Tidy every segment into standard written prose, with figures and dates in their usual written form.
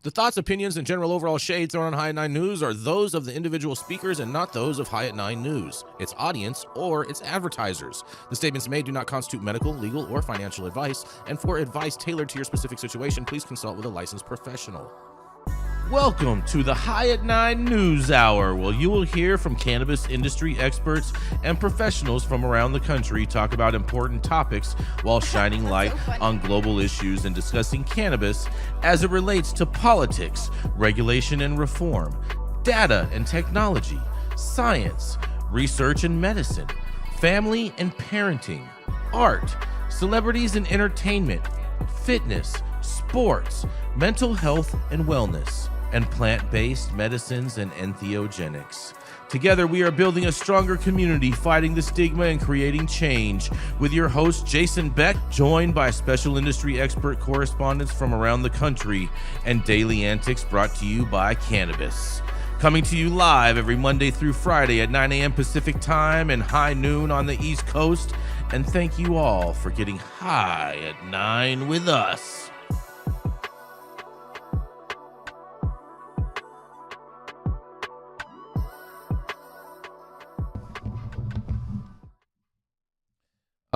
The thoughts, opinions, and general overall shade thrown on High at 9 News are those of the individual speakers and not those of High at 9 News, its audience, or its advertisers. The statements made do not constitute medical, legal, or financial advice, and for advice tailored to your specific situation, please consult with a licensed professional. Welcome to the High at 9 News Hour, where you will hear from cannabis industry experts and professionals from around the country talk about important topics while shining light on global issues and discussing cannabis as it relates to politics, regulation and reform, data and technology, science, research and medicine, family and parenting, art, celebrities and entertainment, fitness, sports, mental health and wellness, and plant-based medicines and entheogenics. Together, we are building a stronger community, fighting the stigma and creating change. With your host, Jason Beck, joined by special industry expert correspondents from around the country, and daily antics brought to you by cannabis. Coming to you live every Monday through Friday at 9 a.m. Pacific time and high noon on the East Coast. And thank you all for getting high at 9 with us.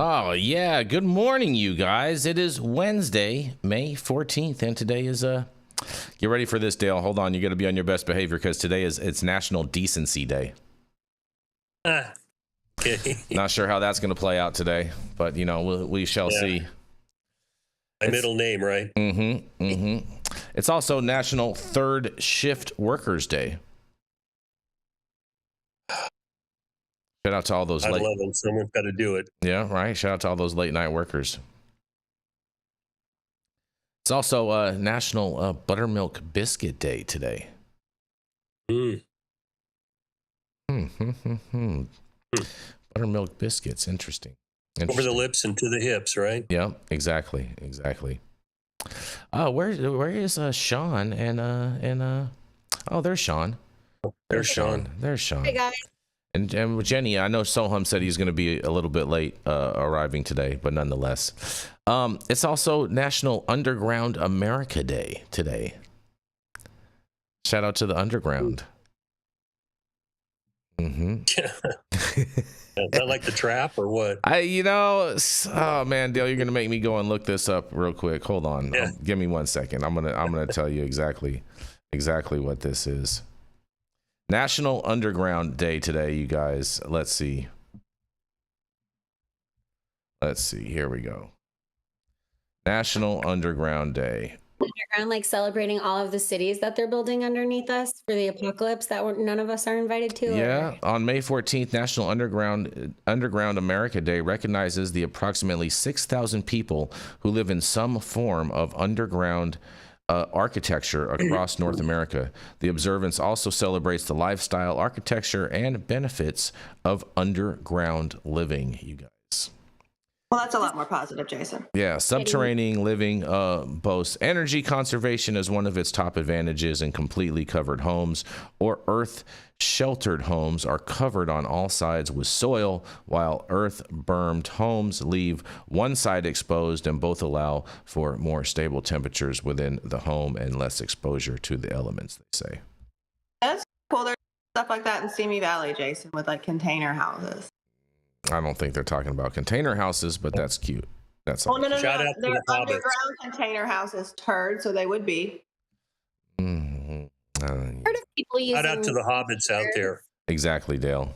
Oh, yeah. Good morning, you guys. It is Wednesday, May 14th, and today is get ready for this, Dale. Hold on. You got to be on your best behavior because today it's National Decency Day. Okay. Not sure how that's going to play out today, but, you know, we shall see. My middle name, right? It's also National Third Shift Workers Day. Shout out to all those I love them. Someone's got to do it. Yeah, right. Shout out to all those late night workers. It's also National Buttermilk Biscuit Day today. Buttermilk biscuits, interesting. Over the lips and to the hips, right? Yeah, exactly. Where is Shaun and oh, there's Shaun. There's Shaun. Hey guys. And Jenny, I know Sohum said he's going to be a little bit late arriving today, but nonetheless. It's also National Underground America Day today. Shout out to the underground. Is that like the trap or what? Oh man, Dale, you're going to make me go and look this up real quick. Hold on. Yeah. Give me 1 second. I'm going to tell you exactly what this is. National Underground Day today, you guys. Let's see. Here we go. National Underground Day. Underground, like celebrating all of the cities that they're building underneath us for the apocalypse that none of us are invited to. Yeah, on May 14th, National Underground America Day recognizes the approximately 6,000 people who live in some form of underground architecture across North America. The observance also celebrates the lifestyle, architecture, and benefits of underground living, you guys. Well, that's a lot more positive, Jason. Yeah, subterranean living boasts energy conservation as one of its top advantages, and completely covered homes or earth-sheltered homes are covered on all sides with soil, while earth-bermed homes leave one side exposed, and both allow for more stable temperatures within the home and less exposure to the elements, they say. That's cool. There's stuff like that in Simi Valley, Jason, with like container houses. I don't think they're talking about container houses, but that's cute. That's all. Oh, no. Shout out to They're the underground hobbits. container houses, turd, so they would be. Heard of people using Shout out to the hobbits out there. Exactly, Dale.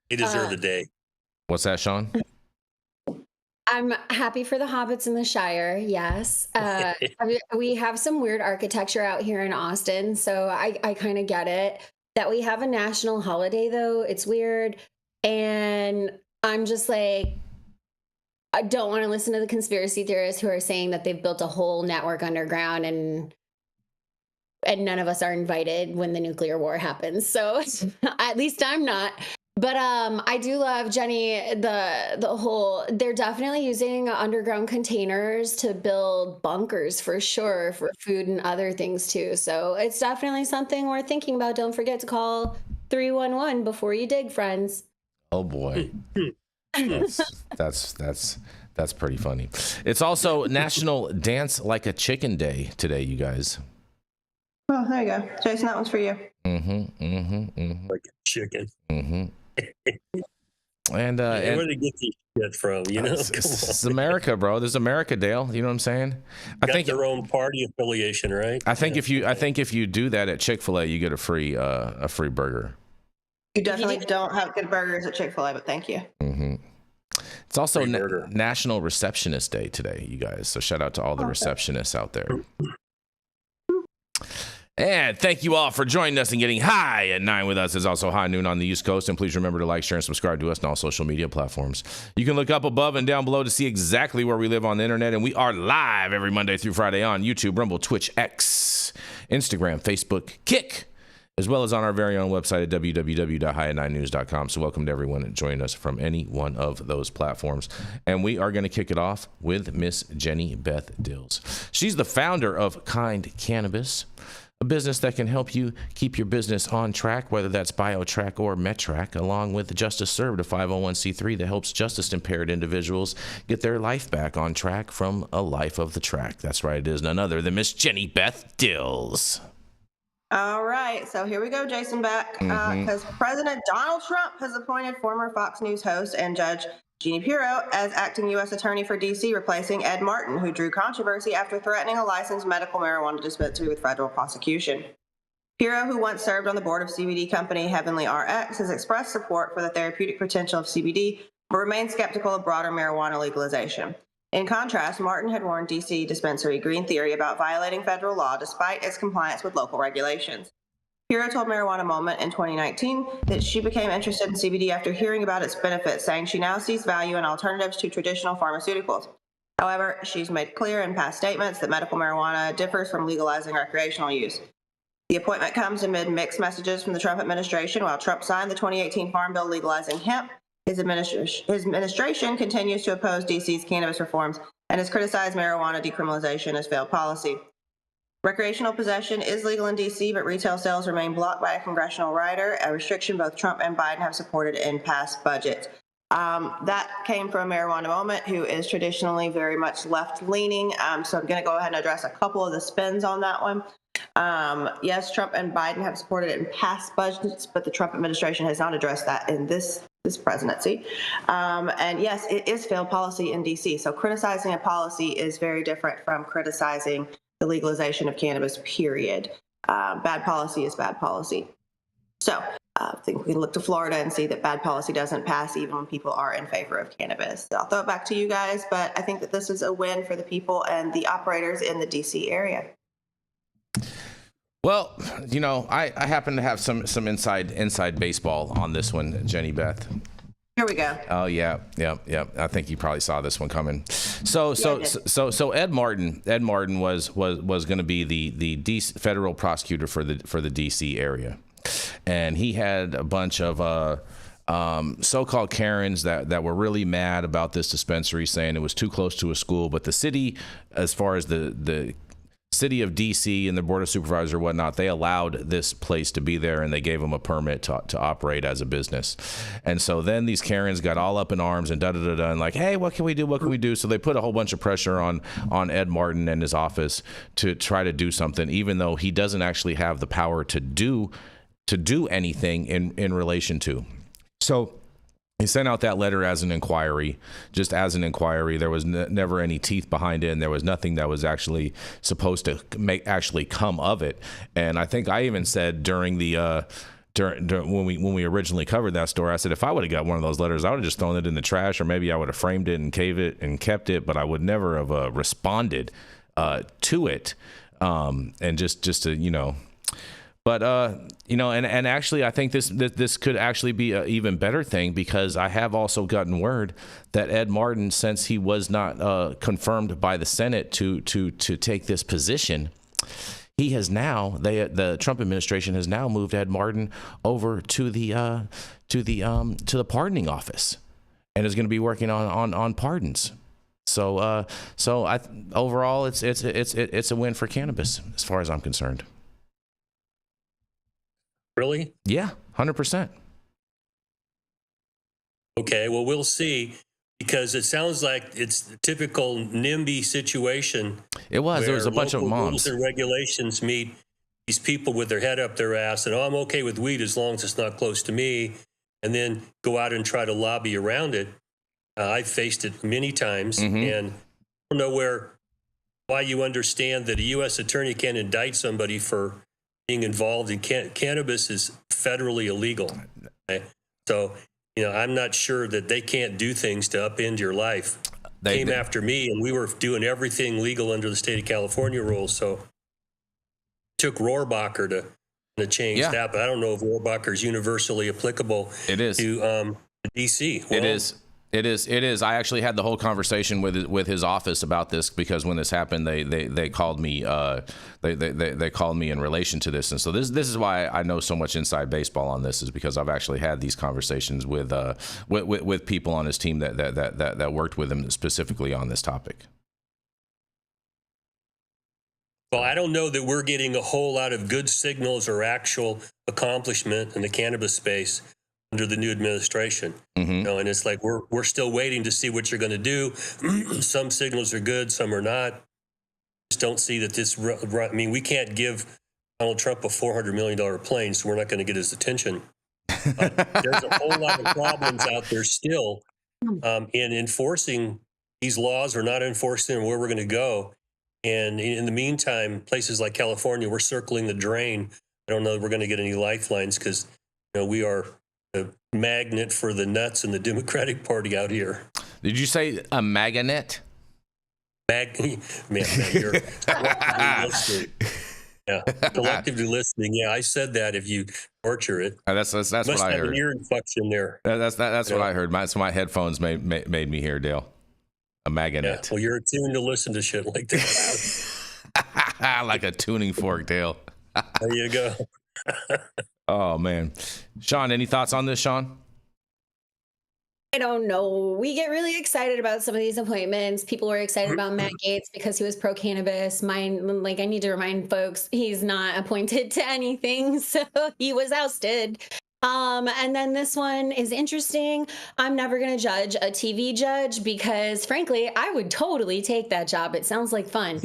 They deserve the day. What's that, Shaun? I'm happy for the hobbits in the Shire. Yes. We have some weird architecture out here in Austin, so I kind of get it. That we have a national holiday, though, it's weird. And I'm just like, I don't want to listen to the conspiracy theorists who are saying that they've built a whole network underground and none of us are invited when the nuclear war happens. So at least I'm not. But I do love, Jenny, the whole, they're definitely using underground containers to build bunkers for sure, for food and other things too. So it's definitely something worth thinking about. Don't forget to call 311 before you dig, friends. Oh boy. That's That's pretty funny. It's also National Dance Like a Chicken Day today, you guys. Oh, there you go. Jason, that one's for you. Like a chicken. And Where do they get this shit from? You know, it's America, bro. There's America, Dale. You know what I'm saying? I think their own party affiliation, right? I think if you do that at Chick-fil-A, you get a free burger. You definitely don't have good burgers at Chick-fil-A, but thank you. It's also National Receptionist Day today, you guys. So shout out to all the receptionists out there. And thank you all for joining us and getting high at 9 with us. It's also high noon on the East Coast. And please remember to like, share, and subscribe to us on all social media platforms. You can look up above and down below to see exactly where we live on the internet. And we are live every Monday through Friday on YouTube, Rumble, Twitch, X, Instagram, Facebook, Kick, as well as on our very own website at www.highat9news.com. So welcome to everyone joining us from any one of those platforms. And we are going to kick it off with Miss Jenny Beth Dills. She's the founder of Kind Cannabis, a business that can help you keep your business on track, whether that's BioTrack or MedTrack, along with Justice Served, a 501c3 that helps justice-impaired individuals get their life back on track from a life of the track. That's right, it is none other than Miss Jenny Beth Dills. All right, so here we go, Jason Beck, because President Donald Trump has appointed former Fox News host and Judge Jeannie Pirro as acting U.S. Attorney for D.C., replacing Ed Martin, who drew controversy after threatening a licensed medical marijuana dispensary with federal prosecution. Pirro, who once served on the board of CBD company Heavenly RX, has expressed support for the therapeutic potential of CBD, but remains skeptical of broader marijuana legalization. In contrast, Martin had warned D.C. dispensary Green Theory about violating federal law despite its compliance with local regulations. Pirro told Marijuana Moment in 2019 that she became interested in CBD after hearing about its benefits, saying she now sees value in alternatives to traditional pharmaceuticals. However, she's made clear in past statements that medical marijuana differs from legalizing recreational use. The appointment comes amid mixed messages from the Trump administration. While Trump signed the 2018 Farm Bill legalizing hemp, his administration continues to oppose D.C.'s cannabis reforms and has criticized marijuana decriminalization as failed policy. Recreational possession is legal in D.C., but retail sales remain blocked by a congressional rider, a restriction both Trump and Biden have supported in past budgets. That came from Marijuana Moment, who is traditionally very much left-leaning. So I'm going to go ahead and address a couple of the spins on that one. Yes, Trump and Biden have supported it in past budgets, but the Trump administration has not addressed that in this presidency. And yes, it is failed policy in D.C. So criticizing a policy is very different from criticizing the legalization of cannabis, period. Bad policy is bad policy. So I think we can look to Florida and see that bad policy doesn't pass even when people are in favor of cannabis. So I'll throw it back to you guys, but I think that this is a win for the people and the operators in the D.C. area. Well, you know, I happen to have some inside baseball on this one, Jenny Beth. Here we go. Oh yeah. I think you probably saw this one coming. So Ed Martin was going to be the federal prosecutor for the DC area, and he had a bunch of so-called Karens that were really mad about this dispensary, saying it was too close to a school. But the city, as far as the city of DC and the board of supervisors or whatnot, they allowed this place to be there, and they gave them a permit to operate as a business. And so then these Karens got all up in arms and and like, hey, what can we do? So they put a whole bunch of pressure on Ed Martin and his office to try to do something, even though he doesn't actually have the power to do anything in relation to. So he sent out that letter as an inquiry, just as an inquiry. There was never any teeth behind it, and there was nothing that was actually supposed to actually come of it. And I think I even said during when we originally covered that story, I said if I would have got one of those letters, I would have just thrown it in the trash, or maybe I would have framed it and caved it and kept it, but I would never have responded to it, and just to, you know. But, and actually, I think this could actually be an even better thing, because I have also gotten word that Ed Martin, since he was not confirmed by the Senate to take this position, he has now, the Trump administration has now moved Ed Martin over to the pardoning office, and is going to be working on pardons. So overall, it's a win for cannabis as far as I'm concerned. Really? Yeah, 100%. Okay, well, we'll see. because it sounds like it's the typical NIMBY situation. It was. There where was a bunch of local moms. rules and regulations meet these people with their head up their ass, and I'm okay with weed as long as it's not close to me, and then go out and try to lobby around it. I've faced it many times, and I don't know why you understand that a U.S. attorney can't indict somebody for being involved in cannabis is federally illegal. Okay? So, I'm not sure that they can't do things to upend your life. They came after me, and we were doing everything legal under the state of California rules. So it took Rohrabacher to change that, but I don't know if Rohrabacher is universally applicable. It is to D.C. Well, It is. I actually had the whole conversation with his office about this, because when this happened, they called me. They called me in relation to this, and so this is why I know so much inside baseball on this, is because I've actually had these conversations with people on his team that worked with him specifically on this topic. Well, I don't know that we're getting a whole lot of good signals or actual accomplishment in the cannabis space under the new administration. And it's like we're still waiting to see what you're going to do. Some signals are good, some are not. Just don't see that this. I mean, we can't give Donald Trump a $400 million plane, so we're not going to get his attention. There's a whole lot of problems out there still in enforcing these laws or not enforcing them, where we're going to go. And in the meantime, places like California, we're circling the drain. I don't know if we're going to get any lifelines, because we are a magnet for the nuts in the Democratic Party out here. Did you say a magnet? Man, you're collectively listening. Yeah, collectively listening. Yeah, I said that if you torture it. That's what I heard. Must have an ear infection there. That's what I heard. My headphones made me hear, Dale. A magnet. Yeah, well, you're attuned to listen to shit like that. Like a tuning fork, Dale. There you go. Oh, man. Shaun, any thoughts on this, Shaun? I don't know. We get really excited about some of these appointments. People were excited about Matt Gaetz because he was pro-cannabis. I need to remind folks, he's not appointed to anything, so he was ousted. And then this one is interesting. I'm never going to judge a TV judge, because frankly, I would totally take that job. It sounds like fun.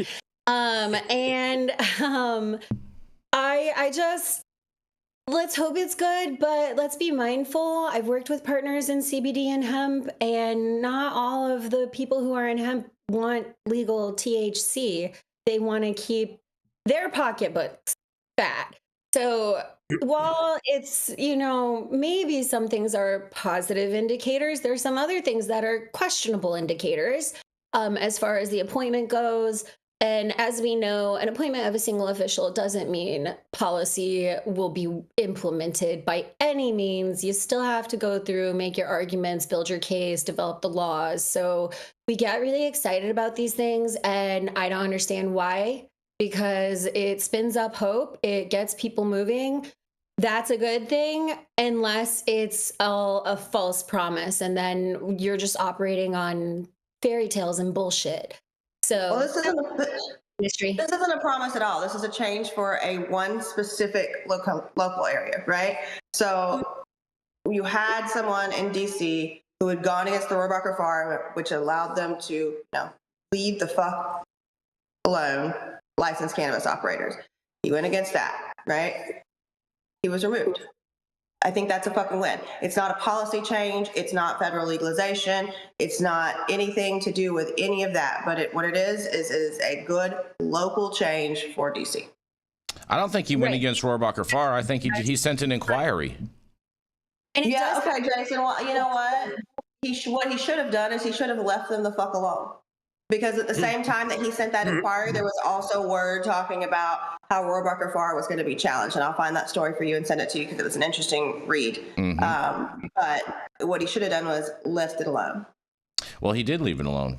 Let's hope it's good, but let's be mindful. I've worked with partners in CBD and hemp, and not all of the people who are in hemp want legal THC. They want to keep their pocketbooks fat. So while it's, maybe some things are positive indicators, there's some other things that are questionable indicators as far as the appointment goes. And as we know, an appointment of a single official doesn't mean policy will be implemented by any means. You still have to go through, make your arguments, build your case, develop the laws. So we get really excited about these things, and I don't understand why, because it spins up hope. It gets people moving. That's a good thing, unless it's all a false promise, and then you're just operating on fairy tales and bullshit. So this isn't a promise at all. This is a change for one specific local area, right? So you had someone in D.C. who had gone against the Rohrabacher farm, which allowed them to leave the fuck alone licensed cannabis operators. He went against that, right? He was removed. I think that's a fucking win. It's not a policy change. It's not federal legalization. It's not anything to do with any of that. But what it is a good local change for DC. I don't think he went against Rohrabacher Farr. I think he sent an inquiry. And okay, Jason. Well, you know what? What he should have done is he should have left them the fuck alone. Because at the same time that he sent that inquiry, there was also word talking about how Rohrabacher Farr was going to be challenged. And I'll find that story for you and send it to you, because it was an interesting read. But what he should have done was left it alone. Well, he did leave it alone.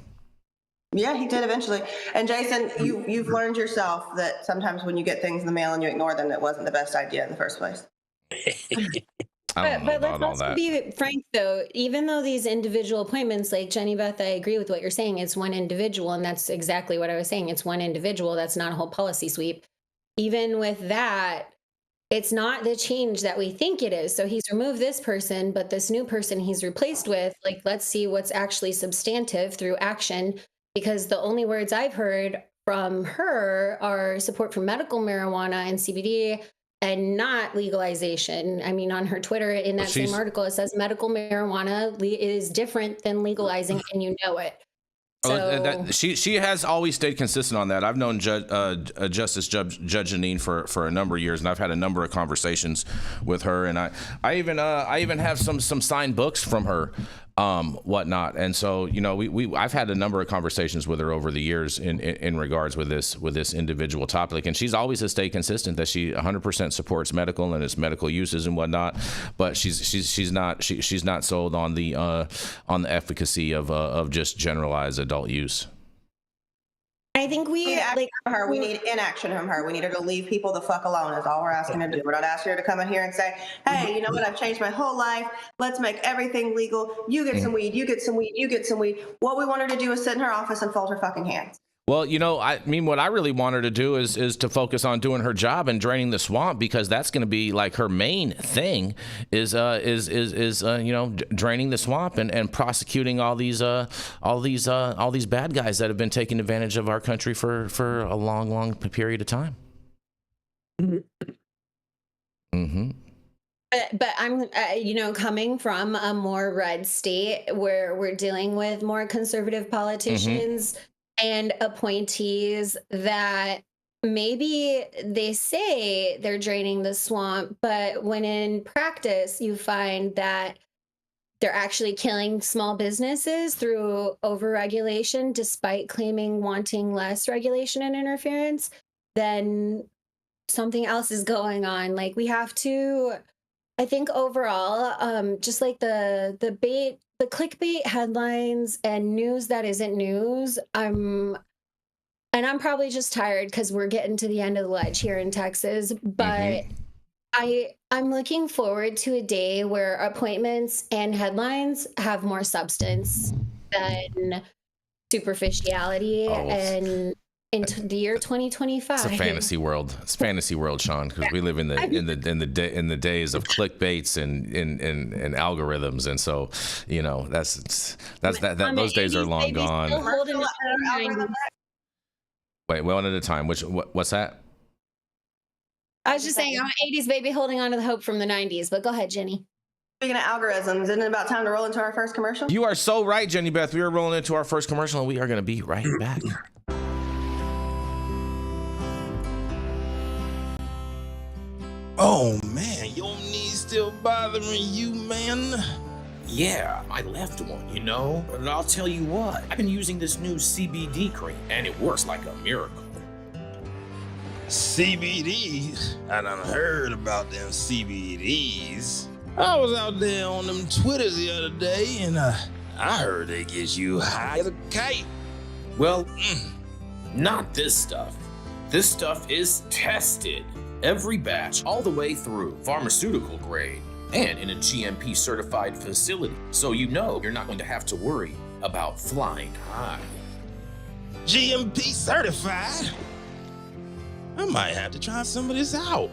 Yeah, he did eventually. And Jason, you've learned yourself that sometimes when you get things in the mail and you ignore them, it wasn't the best idea in the first place. But let's also be frank, though. Even though these individual appointments, like Jenny Beth, I agree with what you're saying. It's one individual, and that's exactly what I was saying. It's one individual. That's not a whole policy sweep. Even with that, it's not the change that we think it is. So he's removed this person, but this new person he's replaced with, like, let's see what's actually substantive through action, because the only words I've heard from her are support for medical marijuana and CBD and not legalization. I mean, on her Twitter, in that same article, it says medical marijuana is different than legalizing, and you know it. So, she has always stayed consistent on that. I've known Justice Judge Janine for a number of years, and I've had a number of conversations with her, and I even have some signed books from her, whatnot. And so, you know, I've had a number of conversations with her over the years in regards with this individual topic, and she's always stayed consistent that she 100% supports medical and its medical uses and whatnot, but she's not sold on the efficacy of just generalized adult use. I think we need inaction from her. We need her to leave people the fuck alone is all we're asking her to do. We're not asking her to come in here and say, hey, you know what, I've changed my whole life. Let's make everything legal. You get some weed, you get some weed, you get some weed. What we want her to do is sit in her office and fold her fucking hands. Well, you know, I mean, what I really want her to do is to focus on doing her job and draining the swamp, because that's going to be like her main thing is you know, draining the swamp and prosecuting all these bad guys that have been taking advantage of our country for a long period of time. Mm-hmm. But I'm, you know, coming from a more red state where we're dealing with more conservative politicians and appointees that maybe they say they're draining the swamp, but when in practice you find that they're actually killing small businesses through overregulation, despite claiming wanting less regulation and interference, then something else is going on. Like, we have to, I think overall, just like the clickbait headlines and news that isn't news, I'm probably just tired because we're getting to the end of the ledge here in Texas, but I'm looking forward to a day where appointments and headlines have more substance than superficiality. And into the year 2025. It's a fantasy world. It's fantasy world, Shaun, because we live in the days of clickbaits and algorithms, and so, you know, those days are long gone. Wait, one at a time. What's that? I was just saying, I'm an 80s baby holding on to the hope from the 90s, but go ahead, Jenny. Speaking of algorithms, isn't it about time to roll into our first commercial? You are so right, Jenny Beth. We are rolling into our first commercial, and we are going to be right back. Oh man, your knees still bothering you, man? Yeah, I left one, you know. But I'll tell you what, I've been using this new CBD cream, and it works like a miracle. CBDs? I done heard about them CBDs. I was out there on them Twitters the other day, and I heard they get you high as a kite. Well, not this stuff. This stuff is tested. Every batch, all the way through, pharmaceutical grade, and in a GMP certified facility, so you know you're not going to have to worry about flying high. GMP certified? I might have to try some of this out.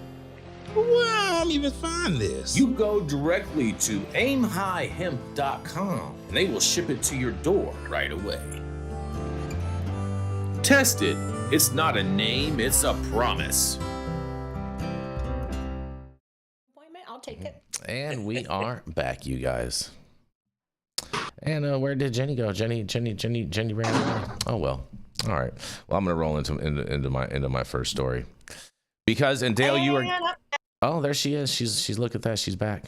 Where I'm even find this? You go directly to aimhighhemp.com and they will ship it to your door right away. Tested. It's not a name, it's a promise. I'll take it. And we are back, you guys. And where did Jenny go? Jenny ran away. Oh well. All right. Well, I'm gonna roll into my first story, because Dale, you are. Oh, there she is. She's look at that. She's back.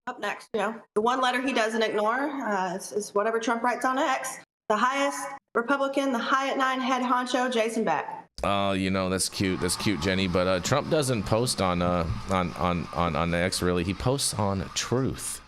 Up next, you know, the one letter he doesn't ignore is whatever Trump writes on X. The highest Republican, the high at 9 head honcho, Jason Beck. Oh, you know, that's cute. That's cute, Jenny. But Trump doesn't post on X really. He posts on Truth.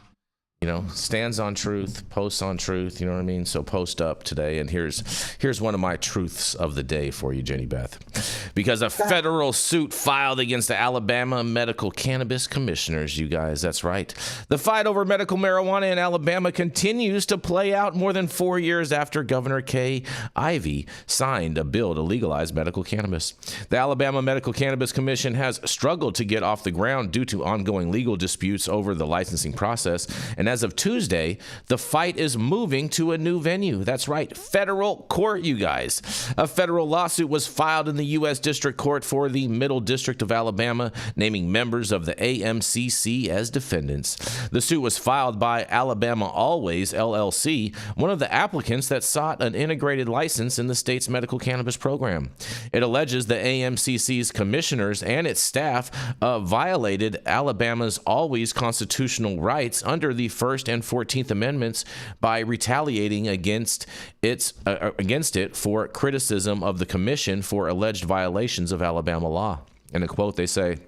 stands on truth, posts on truth, you know what I mean? So post up today, and here's one of my truths of the day for you, Jenny Beth. Because a federal suit filed against the Alabama Medical Cannabis commissioners, you guys, that's right. The fight over medical marijuana in Alabama continues to play out more than 4 years after Governor Kay Ivey signed a bill to legalize medical cannabis. The Alabama Medical Cannabis Commission has struggled to get off the ground due to ongoing legal disputes over the licensing process, and as of Tuesday, the fight is moving to a new venue. That's right, federal court, you guys. A federal lawsuit was filed in the U.S. District Court for the Middle District of Alabama, naming members of the AMCC as defendants. The suit was filed by Alabama Always, LLC, one of the applicants that sought an integrated license in the state's medical cannabis program. It alleges the AMCC's commissioners and its staff violated Alabama's Always constitutional rights under the First and 14th Amendments by retaliating against it for criticism of the commission for alleged violations of Alabama law. In a quote, they say,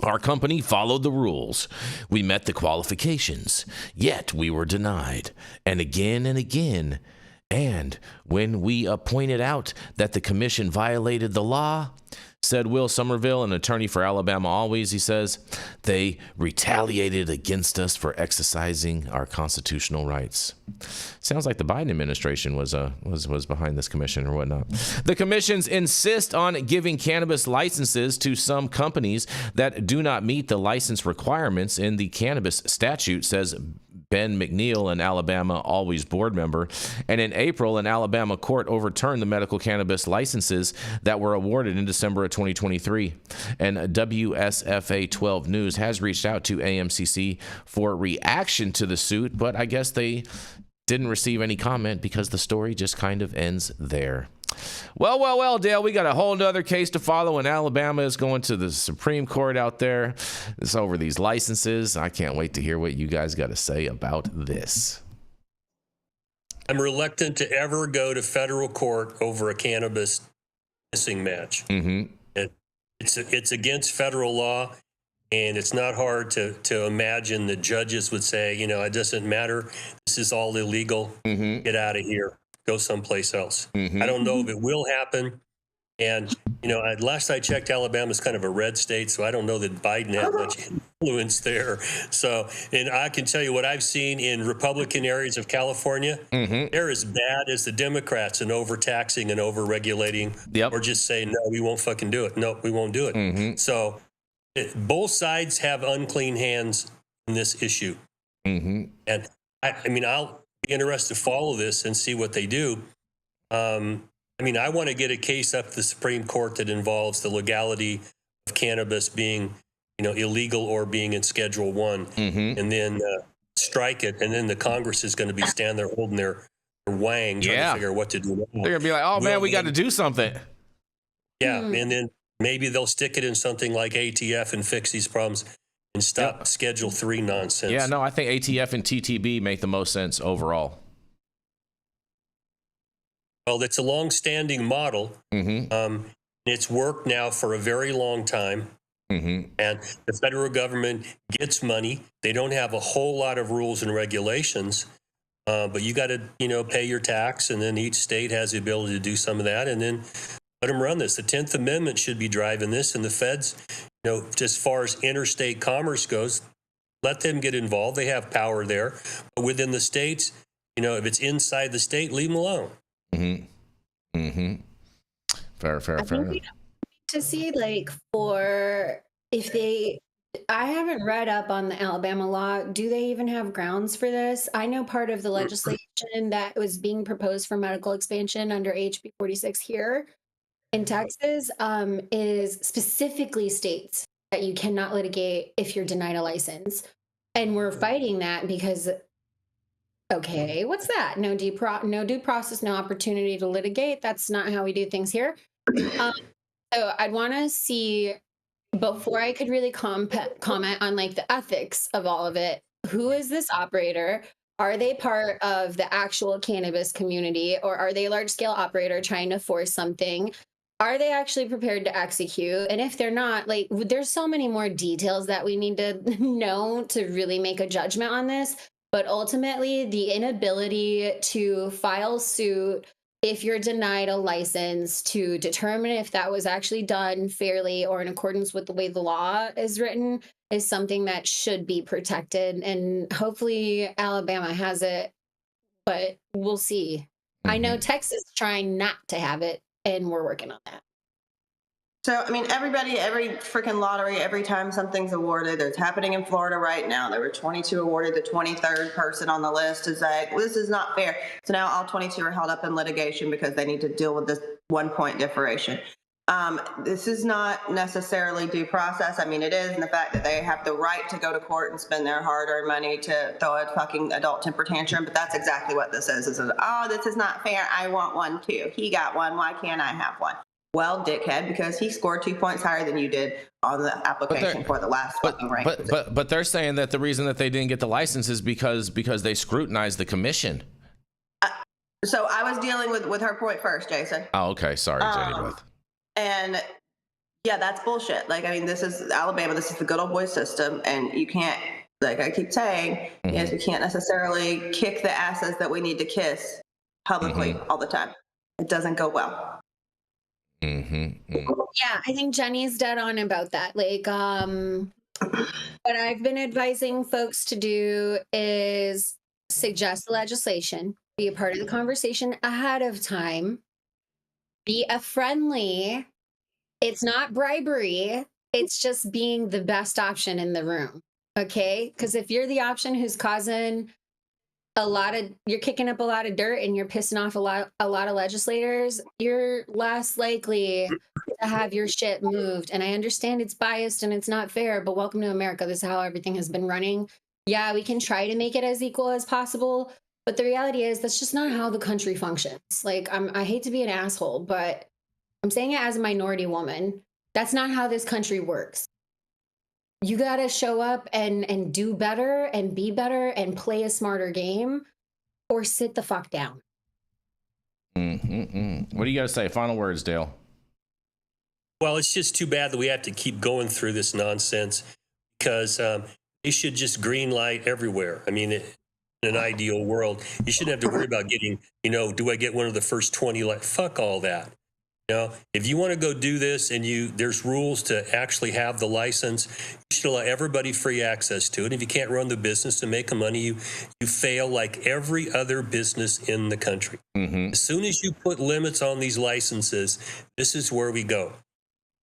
"Our company followed the rules. We met the qualifications, yet we were denied, and again and again. And when we pointed out that the commission violated the law," said Will Somerville, an attorney for Alabama Always, he says, "they retaliated against us for exercising our constitutional rights." Sounds like the Biden administration was behind this commission or whatnot. The commissions insist on giving cannabis licenses to some companies that do not meet the license requirements in the cannabis statute, says Ben McNeil, an Alabama Always board member. And in April, an Alabama court overturned the medical cannabis licenses that were awarded in December of 2023. And WSFA 12 News has reached out to AMCC for reaction to the suit, but I guess they didn't receive any comment because the story just kind of ends there. Well, Dale, we got a whole nother case to follow, and Alabama is going to the Supreme Court out there. It's over these licenses. I can't wait to hear what you guys got to say about this. I'm reluctant to ever go to federal court over a cannabis missing match. Mm-hmm. It's against federal law, and it's not hard to imagine that judges would say, it doesn't matter. This is all illegal. Mm-hmm. Get out of here. Go someplace else. Mm-hmm. I don't know if it will happen. And, last I checked, Alabama's kind of a red state, so I don't know that Biden had much influence there. So, and I can tell you what I've seen in Republican areas of California, Mm-hmm. they're as bad as the Democrats in overtaxing and overregulating, Yep. or just saying, no, we won't fucking do it. No, we won't do it. Mm-hmm. So both sides have unclean hands in this issue. Mm-hmm. And I'll be interested to follow this and see what they do. I want to get a case up to the Supreme Court that involves the legality of cannabis being, illegal or being in Schedule 1, Mm-hmm. and then strike it. And then the Congress is going to be standing there holding their wang, trying to figure out what to do. They're going to be like, oh, man, we got to do something. Yeah, and then maybe they'll stick it in something like ATF and fix these problems and stop Schedule 3 nonsense. Yeah, no, I think ATF and TTB make the most sense overall. Well, it's a long-standing model. Mm-hmm. It's worked now for a very long time. Mm-hmm. And the federal government gets money. They don't have a whole lot of rules and regulations, but you got to, pay your tax, and then each state has the ability to do some of that, and then let them run this. The 10th Amendment should be driving this, and the feds, as far as interstate commerce goes, let them get involved. They have power there. But within the states, if it's inside the state, leave them alone. Mm-hmm. Mm-hmm. Fair enough. To see I haven't read up on the Alabama law. Do they even have grounds for this? I know part of the legislation that was being proposed for medical expansion under HB 46 here in Texas is specifically states that you cannot litigate if you're denied a license. And we're fighting that because, okay, what's that? No due process, no opportunity to litigate. That's not how we do things here. So I'd want to see, before I could really comment on the ethics of all of it, who is this operator? Are they part of the actual cannabis community, or are they a large scale operator trying to force something? Are they actually prepared to execute? And if they're not, there's so many more details that we need to know to really make a judgment on this. But ultimately, the inability to file suit if you're denied a license, to determine if that was actually done fairly or in accordance with the way the law is written, is something that should be protected. And hopefully Alabama has it, but we'll see. I know Texas is trying not to have it, and we're working on that. So, I mean, every freaking lottery, every time something's awarded, it's happening in Florida right now. There were 22 awarded. The 23rd person on the list is like, well, this is not fair. So now all 22 are held up in litigation because they need to deal with this 1 point differentiation. This is not necessarily due process. I mean, it is in the fact that they have the right to go to court and spend their hard-earned money to throw a fucking adult temper tantrum, but that's exactly what this is. This is, oh, this is not fair. I want one too. He got one. Why can't I have one? Well, dickhead, because he scored 2 points higher than you did on the application for the last fucking rank. But they're saying that the reason that they didn't get the license is because they scrutinized the commission. So I was dealing with her point first, Jason. Oh, okay. Sorry, Jenny Beth. And yeah, that's bullshit. Like, I mean, this is Alabama. This is the good old boy system. And you can't, like I keep saying, is we can't necessarily kick the asses that we need to kiss publicly all the time. It doesn't go well. Yeah, I think Jenny's dead on about that. Like, what I've been advising folks to do is suggest legislation, be a part of the conversation ahead of time, be a friendly. It's not bribery. It's just being the best option in the room. Okay? Because if you're the option who's causing you're kicking up a lot of dirt and you're pissing off a lot of legislators, you're less likely to have your shit moved. And I understand it's biased and it's not fair, but welcome to America. This is how everything has been running. Yeah, we can try to make it as equal as possible, but the reality is that's just not how the country functions. Like, I hate to be an asshole, but I'm saying it as a minority woman. That's not how this country works. You got to show up and do better and be better and play a smarter game, or sit the fuck down. What do you got to say? Final words, Dale. Well, it's just too bad that we have to keep going through this nonsense, because they should just green light everywhere. I mean, in an ideal world, you shouldn't have to worry about getting, do I get one of the first 20? Fuck all that. If you want to go do this and there's rules to actually have the license, you should allow everybody free access to it. If you can't run the business and make the money, you fail like every other business in the country. As soon as you put limits on these licenses, this is where we go.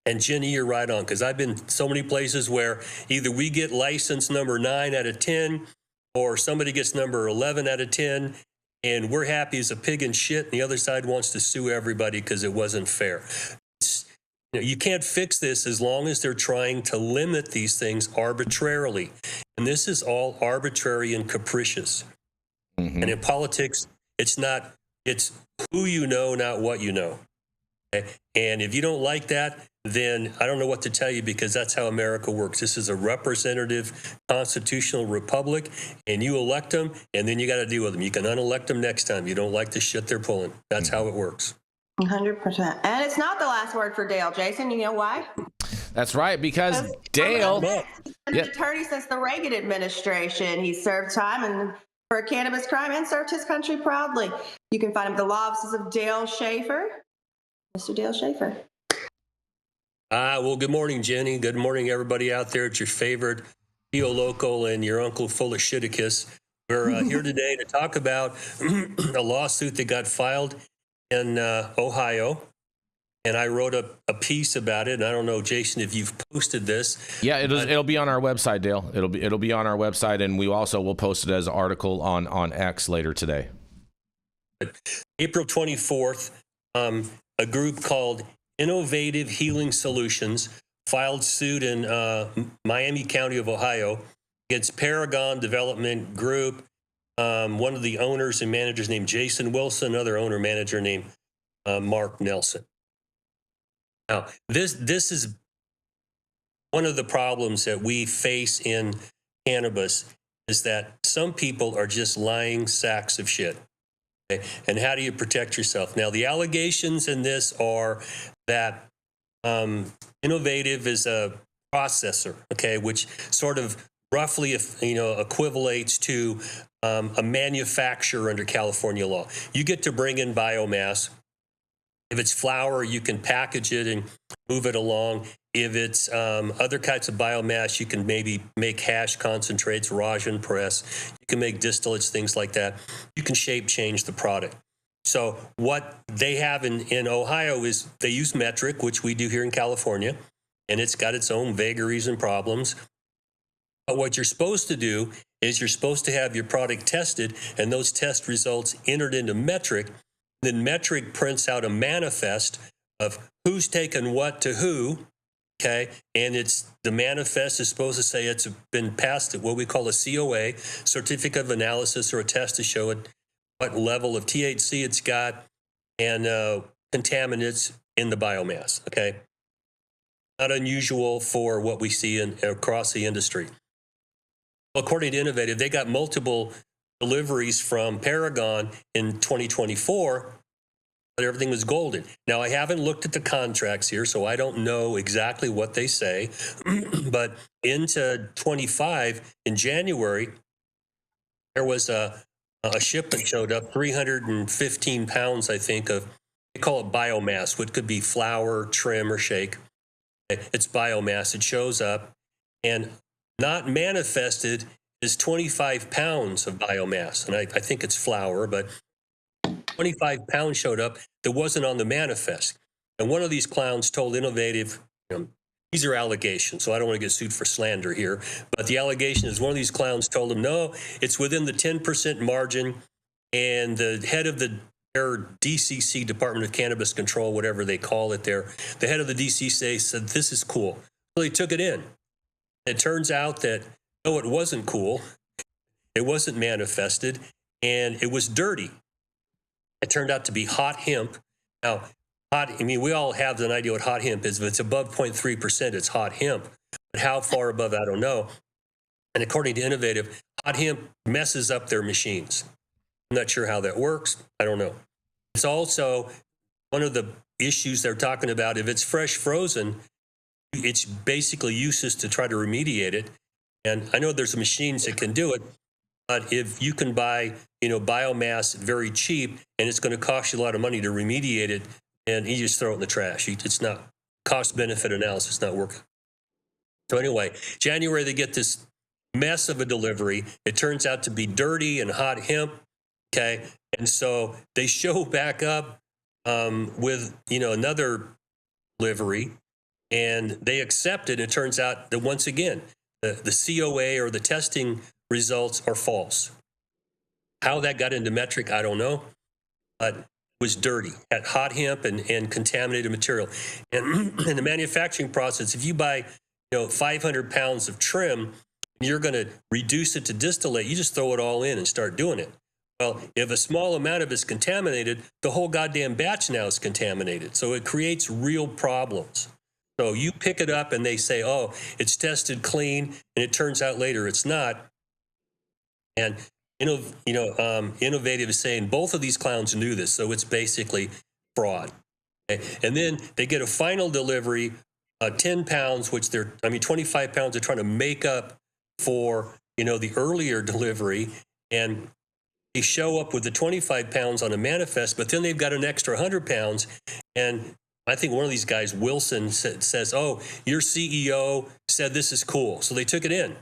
And Jenny, you're right on, because I've been so many places where either we get license number 9 out of 10 or somebody gets number 11 out of 10. And we're happy as a pig in shit, and the other side wants to sue everybody because it wasn't fair. You can't fix this as long as they're trying to limit these things arbitrarily. And this is all arbitrary and capricious. And in politics, it's who you know, not what you know. Okay? And if you don't like that, then I don't know what to tell you, because that's how America works. This is a representative constitutional republic, and you elect them, and then you got to deal with them. You can unelect them next time. You don't like the shit they're pulling. That's how it works. 100%. And it's not the last word for Dale, Jason. You know why? That's right, because Dale... He's been an attorney since the Reagan administration. He served time for a cannabis crime and served his country proudly. You can find him at the law offices of Dale Schafer. Mr. Dale Schafer. Well, good morning, Jenny. Good morning, everybody out there. It's your favorite Theo Local and your uncle full of shiticus. We're here today to talk about a lawsuit that got filed in Ohio. And I wrote a piece about it. And I don't know, Jason, if you've posted this. Yeah, it'll be on our website, Dale. It'll be on our website, and we also will post it as an article on X later today. April 24th, a group called Innovative Healing Solutions filed suit in Miami County of Ohio against PARAGON Development Group. One of the owners and managers named Jason Wilson, another owner manager named Mark Nelson. Now, this is one of the problems that we face in cannabis, is that some people are just lying sacks of shit. Okay? And how do you protect yourself? Now, the allegations in this are that Innovative is a processor, okay, which sort of roughly, equivalates to a manufacturer under California law. You get to bring in biomass. If it's flour, you can package it and move it along. If it's other types of biomass, you can maybe make hash concentrates, rosin press. You can make distillates, things like that. You can shape change the product. So what they have in Ohio is they use metric, which we do here in California, and it's got its own vagaries and problems. But what you're supposed to do is you're supposed to have your product tested and those test results entered into metric. Then metric prints out a manifest of who's taken what to who, okay? And the manifest is supposed to say it's been passed at what we call a COA, Certificate of Analysis, or a test to show it what level of THC it's got and contaminants in the biomass, okay? Not unusual for what we see across the industry. According to Innovative, they got multiple deliveries from PARAGON in 2024, but everything was golden. Now, I haven't looked at the contracts here, so I don't know exactly what they say, but into 25, in January, there was a shipment showed up, 315 pounds, I think, of, they call it biomass, which could be flour, trim, or shake. It's biomass. It shows up, and not manifested is 25 pounds of biomass. And I think it's flour, but 25 pounds showed up that wasn't on the manifest. And one of these clowns told Innovative, these are allegations, so I don't want to get sued for slander here, but the allegation is one of these clowns told him, no, it's within the 10% margin, and the head of their DCC, Department of Cannabis Control, whatever they call it there, the head of the DCC said, this is cool. So he took it in. It turns out that, no, it wasn't cool. It wasn't manifested, and it was dirty. It turned out to be hot hemp. Now, we all have an idea what hot hemp is. If it's above 0.3%, it's hot hemp. But how far above, I don't know. And according to Innovative, hot hemp messes up their machines. I'm not sure how that works. I don't know. It's also one of the issues they're talking about. If it's fresh frozen, it's basically useless to try to remediate it. And I know there's machines that can do it, but if you can buy, biomass very cheap and it's going to cost you a lot of money to remediate it, and you just throw it in the trash. It's not cost-benefit analysis, not working. So anyway, January, they get this mess of a delivery. It turns out to be dirty and hot hemp, okay? And so they show back up with, another delivery, and they accept it. It turns out that once again, the COA or the testing results are false. How that got into metric, I don't know, but it was dirty, had hot hemp and contaminated material. And in the manufacturing process, if you buy 500 pounds of trim, you're going to reduce it to distillate, you just throw it all in and start doing it. Well, if a small amount of it's contaminated, the whole goddamn batch now is contaminated. So it creates real problems. So you pick it up and they say, oh, it's tested clean, and it turns out later it's not. And Innovative is saying both of these clowns knew this, so it's basically fraud. Okay? And then they get a final delivery, 10 pounds, 25 pounds they're trying to make up for, the earlier delivery, and they show up with the 25 pounds on a manifest, but then they've got an extra 100 pounds, and I think one of these guys, Wilson, says, oh, your CEO said this is cool. So they took it in.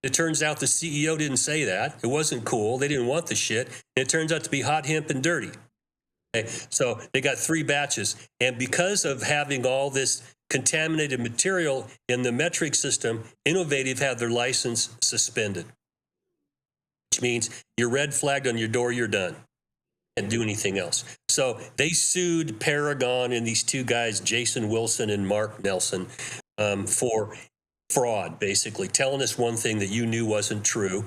It turns out the CEO didn't say that. It wasn't cool. They didn't want the shit. And it turns out to be hot hemp and dirty. Okay, so they got 3 batches. And because of having all this contaminated material in the metric system, Innovative had their license suspended, which means you're red flagged on your door, you're done. Can't do anything else. So they sued PARAGON and these 2 guys, Jason Wilson and Mark Nelson, for fraud, basically telling us one thing that you knew wasn't true,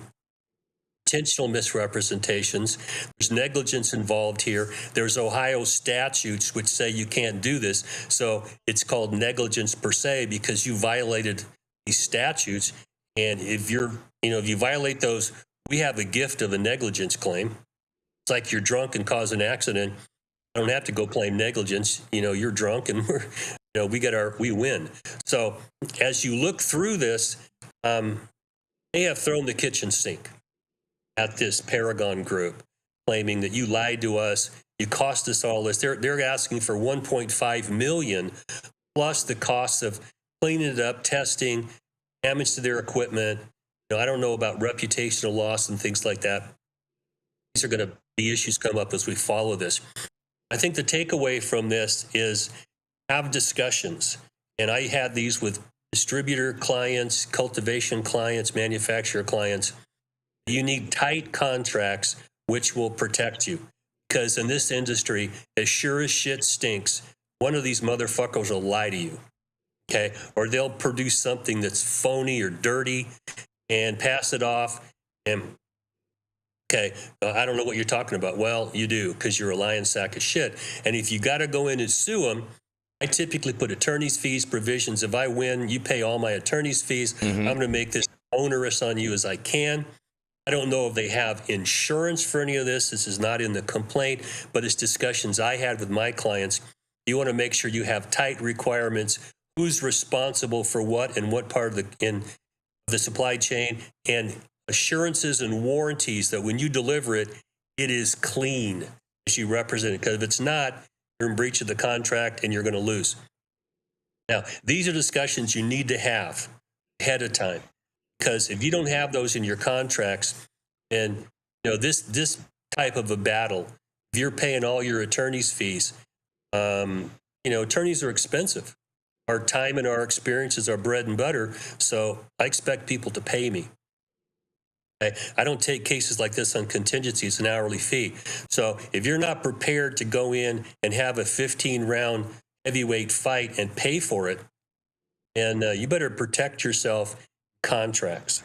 intentional misrepresentations. There's negligence involved here. There's Ohio statutes which say you can't do this. So it's called negligence per se because you violated these statutes. And if if you violate those, we have a gift of a negligence claim. It's like you're drunk and cause an accident. I don't have to go claim negligence. You're drunk and we win. So as you look through this, they have thrown the kitchen sink. at this PARAGON group, claiming that you lied to us, you cost us all this. They're asking for $1.5 million plus the costs of cleaning it up, testing, damage to their equipment. I don't know about reputational loss and things like that. These are going to be issues come up as we follow this. I think the takeaway from this is have discussions. And I had these with distributor clients, cultivation clients, manufacturer clients. You need tight contracts which will protect you. Because in this industry, as sure as shit stinks, one of these motherfuckers will lie to you. Okay? Or they'll produce something that's phony or dirty and pass it off. And, okay, I don't know what you're talking about. Well, you do, because you're a lying sack of shit. And if you got to go in and sue them, I typically put attorney's fees provisions. If I win, you pay all my attorney's fees. I'm going to make this onerous on you as I can. I don't know if they have insurance for any of this. This is not in the complaint, but it's discussions I had with my clients. You want to make sure you have tight requirements. Who's responsible for what and what part of the supply chain, and assurances and warranties that when you deliver it, it is clean as you represent it. Because if it's not, you're in breach of the contract and you're going to lose. Now, these are discussions you need to have ahead of time. Because if you don't have those in your contracts, and this type of a battle, if you're paying all your attorney's fees, attorneys are expensive. Our time and our experience is our bread and butter, so I expect people to pay me. I don't take cases like this on contingency. It's an hourly fee. So if you're not prepared to go in and have a 15-round heavyweight fight and pay for it, and you better protect yourself. Contracts.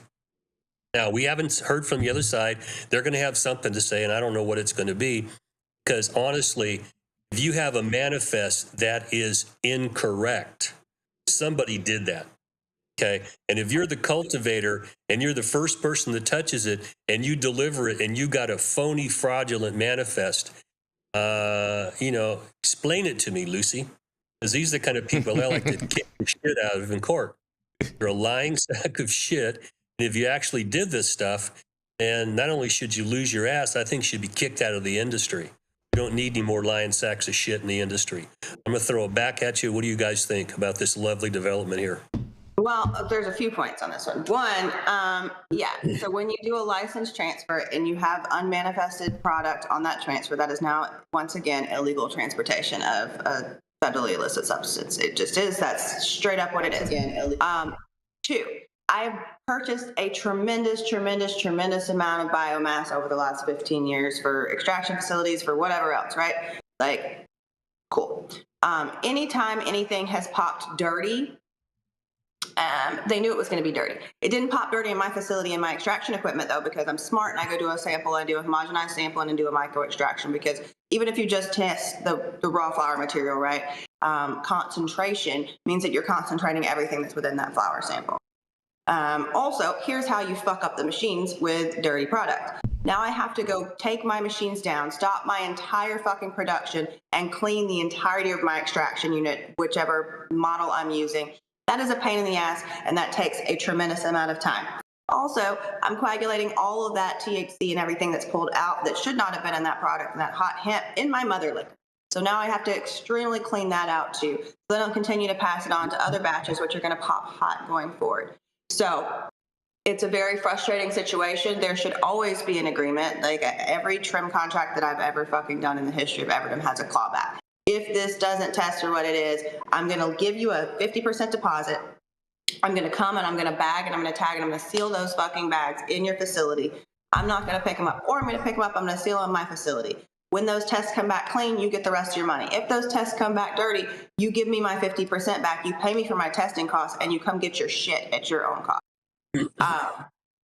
Now, we haven't heard from the other side. They're going to have something to say, and I don't know what it's going to be, because honestly, if you have a manifest that is incorrect, somebody did that. Okay. And if you're the cultivator and you're the first person that touches it and you deliver it and you got a phony, fraudulent manifest, explain it to me, Lucy, because these are the kind of people I like to kick the shit out of in court. You're a lying sack of shit. And if you actually did this stuff, then not only should you lose your ass, I think you should be kicked out of the industry. You don't need any more lying sacks of shit in the industry. I'm going to throw it back at you. What do you guys think about this lovely development here? Well, there's a few points on this one. One, so when you do a license transfer and you have unmanifested product on that transfer, that is now, once again, illegal transportation of a federally illicit substance. It just is. That's straight up what it is. Two, I've purchased a tremendous amount of biomass over the last 15 years for extraction facilities, for whatever else, right? Like, cool. Anytime anything has popped dirty, they knew it was going to be dirty. It didn't pop dirty in my facility and my extraction equipment, though, because I'm smart and I go do a sample, I do a homogenized sampling and do a micro extraction, because even if you just test the raw flower material, right, concentration means that you're concentrating everything that's within that flower sample. Also, here's how you fuck up the machines with dirty product. Now I have to go take my machines down, stop my entire fucking production, and clean the entirety of my extraction unit, whichever model I'm using. That is a pain in the ass, and that takes a tremendous amount of time. Also, I'm coagulating all of that THC and everything that's pulled out that should not have been in that product and that hot hemp in my mother liquor. So now I have to extremely clean that out too. So then I'll continue to pass it on to other batches, which are going to pop hot going forward. So it's a very frustrating situation. There should always be an agreement. Like every trim contract that I've ever fucking done in the history of Everdom has a clawback. If this doesn't test for what it is, I'm going to give you a 50% deposit. I'm going to come and I'm going to bag and I'm going to tag and I'm going to seal those fucking bags in your facility. I'm not going to pick them up, or I'm going to pick them up. I'm going to seal them in my facility. When those tests come back clean, you get the rest of your money. If those tests come back dirty, you give me my 50% back. You pay me for my testing costs and you come get your shit at your own cost.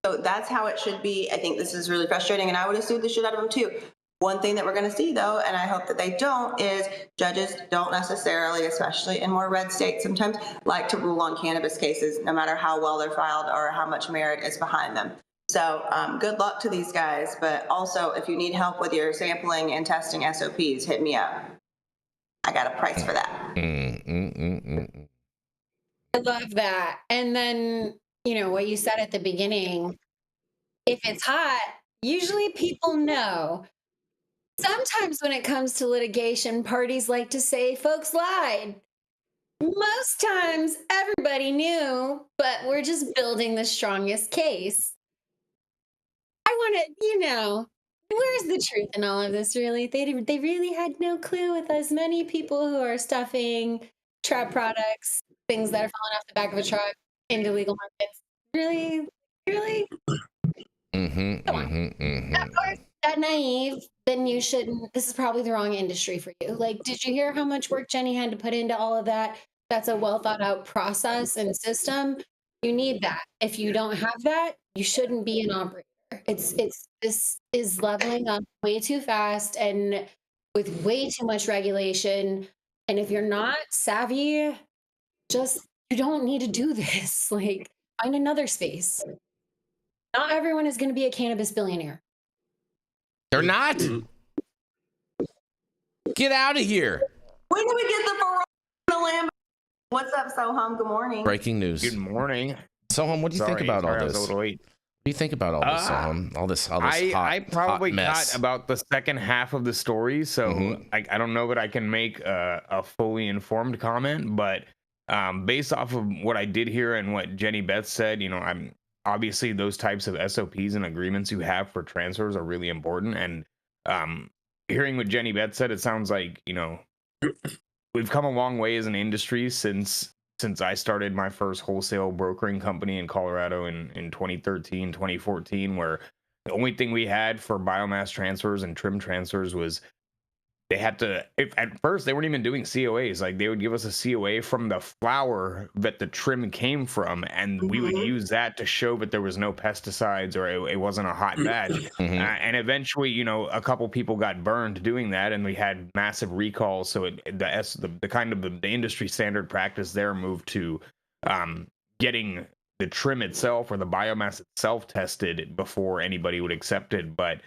So that's how it should be. I think this is really frustrating, and I would have sued the shit out of them too. One thing that we're going to see, though, and I hope that they don't, is judges don't necessarily, especially in more red states, sometimes like to rule on cannabis cases, no matter how well they're filed or how much merit is behind them. So good luck to these guys. But also, if you need help with your sampling and testing SOPs, hit me up. I got a price for that. I love that. And then, what you said at the beginning, if it's hot, Usually people know. Sometimes when it comes to litigation, parties like to say folks lied. Most times everybody knew, but we're just building the strongest case. I want to, where's the truth in all of this, really? They really had no clue with as many people who are stuffing trap products, things that are falling off the back of a truck into legal markets. Really? Really? Come on. Of course, that naive, then you shouldn't. This is probably the wrong industry for you. Like, did you hear how much work Jenny had to put into all of that? That's a well thought out process and system. You need that. If you don't have that, you shouldn't be an operator. This is leveling up way too fast and with way too much regulation. And if you're not savvy, you don't need to do this. Like, find another space. Not everyone is going to be a cannabis billionaire. They're not. Get out of here. When do we get the Lamb? What's up, Sohum? Good morning. Breaking news. Good morning. Sohum, what do you think about all this? What do you think about all this, Sohum? All this I probably hot mess. got about the second half of the story, so I don't know that I can make a fully informed comment, but based off of what I did hear and what Jenny Beth said, I'm obviously those types of SOPs and agreements you have for transfers are really important. And hearing what Jenny Beth said, it sounds like, we've come a long way as an industry since I started my first wholesale brokering company in Colorado in 2013, 2014, where the only thing we had for biomass transfers and trim transfers was they had to, at first they weren't even doing COAs. Like, they would give us a COA from the flower that the trim came from, and we would use that to show that there was no pesticides or it wasn't a hot batch. And eventually, a couple people got burned doing that, and we had massive recalls. So the kind of the industry standard practice there moved to getting the trim itself or the biomass itself tested before anybody would accept it. But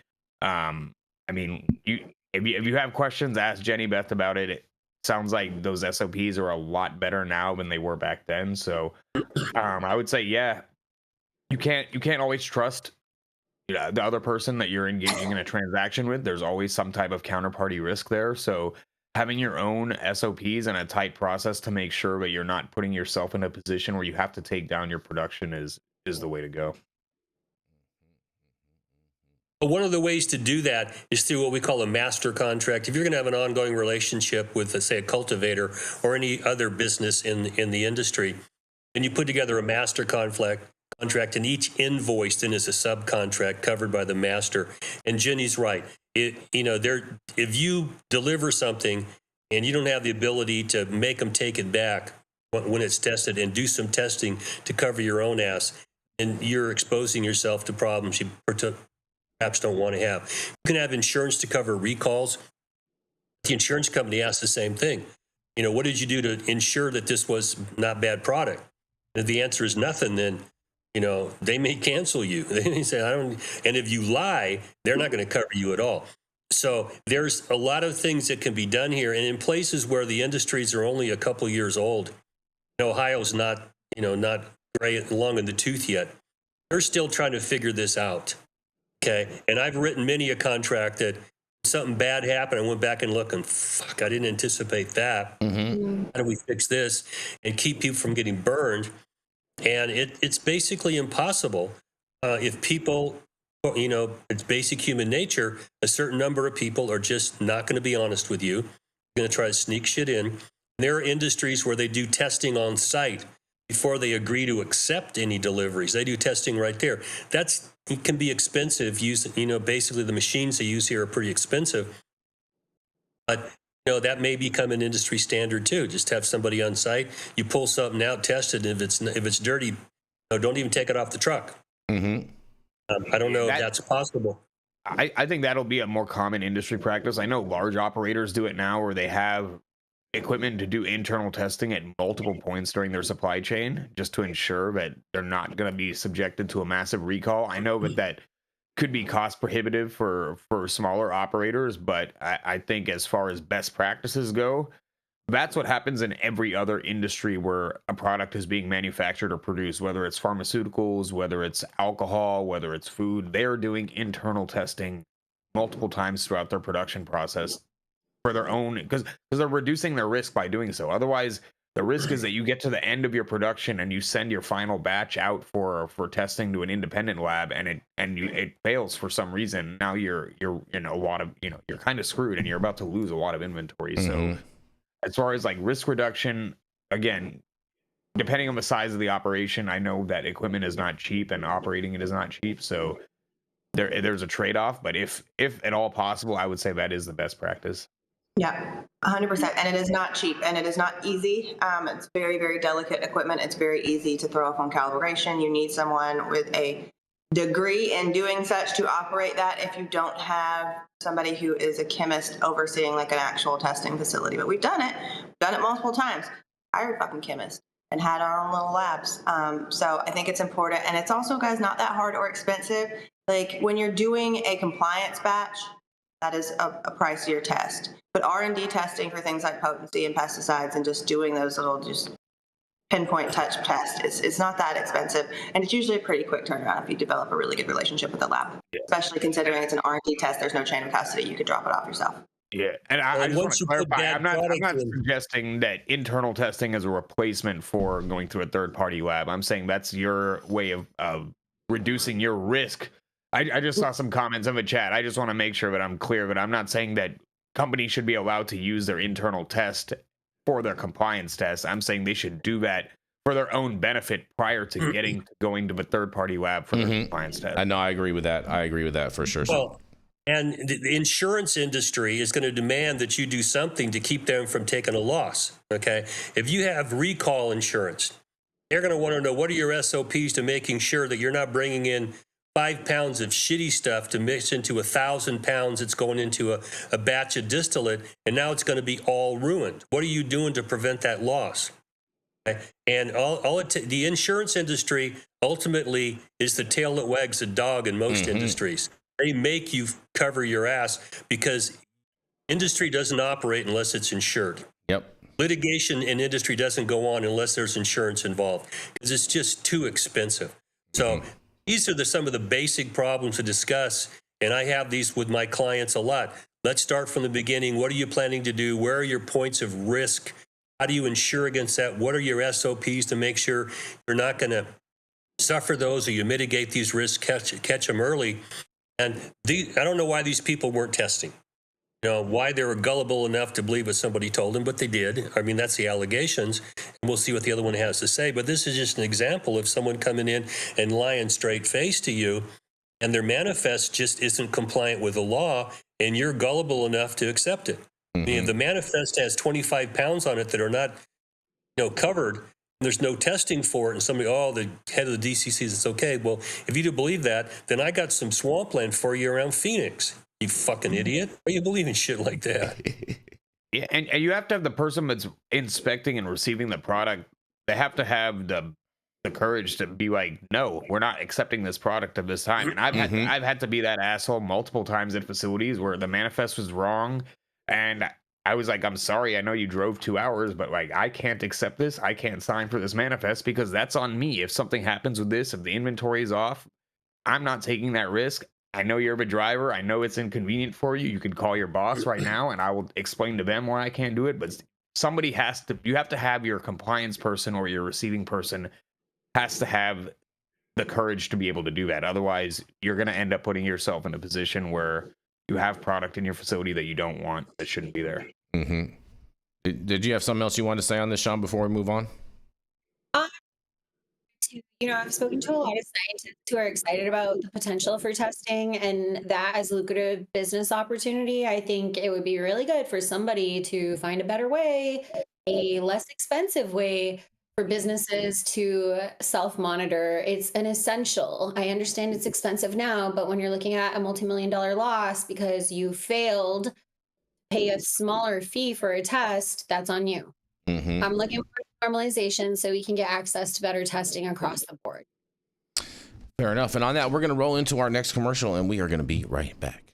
if you have questions, ask Jenny Beth about it. It sounds like those SOPs are a lot better now than they were back then. So I would say, yeah, you can't always trust the other person that you're engaging in a transaction with. There's always some type of counterparty risk there. So having your own SOPs and a tight process to make sure that you're not putting yourself in a position where you have to take down your production is the way to go. But one of the ways to do that is through what we call a master contract. If you're going to have an ongoing relationship with, let's say, a cultivator or any other business in the industry, then you put together a master contract, and each invoice then is a subcontract covered by the master. And Jenny's right. If you deliver something and you don't have the ability to make them take it back when it's tested and do some testing to cover your own ass, and you're exposing yourself to problems you perhaps don't want to have. You can have insurance to cover recalls. The insurance company asks the same thing. What did you do to ensure that this was not bad product? And if the answer is nothing, then, they may cancel you. They may say, I don't, and if you lie, they're not going to cover you at all. So there's a lot of things that can be done here. And in places where the industries are only a couple years old, Ohio's not gray long in the tooth yet. They're still trying to figure this out. Okay, and I've written many a contract that something bad happened. I went back and looked, and I didn't anticipate that. How do we fix this and keep people from getting burned? And it's basically impossible if people, it's basic human nature. A certain number of people are just not going to be honest with you. They're going to try to sneak shit in. There are industries where they do testing on site before they agree to accept any deliveries. They do testing right there. It can be expensive. Basically the machines they use here are pretty expensive. But, that may become an industry standard too. Just have somebody on site. You pull something out, test it. And if it's dirty, don't even take it off the truck. I don't know if that's possible. I think that'll be a more common industry practice. I know large operators do it now where they have equipment to do internal testing at multiple points during their supply chain just to ensure that they're not going to be subjected to a massive recall. I know that could be cost prohibitive for smaller operators, but I think as far as best practices go, that's what happens in every other industry where a product is being manufactured or produced, whether it's pharmaceuticals, whether it's alcohol, whether it's food. They're doing internal testing multiple times throughout their production process for their own, because they're reducing their risk by doing so. Otherwise, the risk is that you get to the end of your production and you send your final batch out for testing to an independent lab, and it fails for some reason. Now you're in a lot of, you're kind of screwed, and you're about to lose a lot of inventory. So as far as like risk reduction, again, depending on the size of the operation, I know that equipment is not cheap and operating it is not cheap. So there's a trade-off, but if at all possible, I would say that is the best practice. Yeah, 100%. And it is not cheap, and it is not easy. It's very, very delicate equipment. It's very easy to throw off on calibration. You need someone with a degree in doing such to operate that if you don't have somebody who is a chemist overseeing like an actual testing facility. But we've done it multiple times. Hired fucking chemists and had our own little labs. So I think it's important. And it's also, guys, not that hard or expensive. Like when you're doing a compliance batch, that is a pricier test. But R&D testing for things like potency and pesticides and just doing those little just pinpoint touch tests, it's not that expensive. And it's usually a pretty quick turnaround if you develop a really good relationship with the lab, especially considering it's an R&D test. There's no chain of custody. You could drop it off yourself. Yeah, and I just want to clarify, I'm not suggesting that internal testing is a replacement for going through a third-party lab. I'm saying that's your way of reducing your risk. I just saw some comments in the chat. I just want to make sure that I'm clear, but I'm not saying that companies should be allowed to use their internal test for their compliance test. I'm saying they should do that for their own benefit prior to going to the third-party lab for their compliance test. I know, I agree with that. I agree with that for sure. Well, and the insurance industry is going to demand that you do something to keep them from taking a loss. Okay, if you have recall insurance, they're going to want to know what are your SOPs to making sure that you're not bringing in 5 pounds of shitty stuff to mix into 1,000 pounds. It's going into a batch of distillate, and now it's going to be all ruined. What are you doing to prevent that loss? Okay? And the insurance industry ultimately is the tail that wags the dog in most industries. They make you cover your ass because industry doesn't operate unless it's insured. Yep. Litigation in industry doesn't go on unless there's insurance involved because it's just too expensive. So these are some of the basic problems to discuss, and I have these with my clients a lot. Let's start from the beginning. What are you planning to do? Where are your points of risk? How do you insure against that? What are your SOPs to make sure you're not going to suffer those, or you mitigate these risks, catch them early? And I don't know why these people weren't testing. Why they were gullible enough to believe what somebody told them, but they did. I mean, that's the allegations, and we'll see what the other one has to say. But this is just an example of someone coming in and lying straight face to you, and their manifest just isn't compliant with the law, and you're gullible enough to accept it. I mean, if the manifest has 25 pounds on it that are not, covered, and there's no testing for it, and somebody, the head of the DCC says it's okay. Well, if you do believe that, then I got some swampland for you around Phoenix. You fucking idiot. Why you believe in shit like that? Yeah, and you have to have the person that's inspecting and receiving the product, they have to have the courage to be like, no, we're not accepting this product at this time. And I've had to be that asshole multiple times in facilities where the manifest was wrong. And I was like, I'm sorry, I know you drove 2 hours, but like, I can't accept this. I can't sign for this manifest because that's on me. If something happens with this, if the inventory is off, I'm not taking that risk. I know you're the driver. I know it's inconvenient for you. You could call your boss right now and I will explain to them why I can't do it. But you have to have your compliance person or your receiving person has to have the courage to be able to do that. Otherwise, you're going to end up putting yourself in a position where you have product in your facility that you don't want, that shouldn't be there. Did you have something else you wanted to say on this, Shaun, before we move on? I've spoken to a lot of scientists who are excited about the potential for testing and that as a lucrative business opportunity. I think it would be really good for somebody to find a better way, a less expensive way for businesses to self-monitor. It's an essential. I understand it's expensive now, but when you're looking at a multi-million-dollar loss because you failed to pay a smaller fee for a test, that's on you. I'm looking for normalization so we can get access to better testing across the board. Fair enough. And on that, we're going to roll into our next commercial, and we are going to be right back.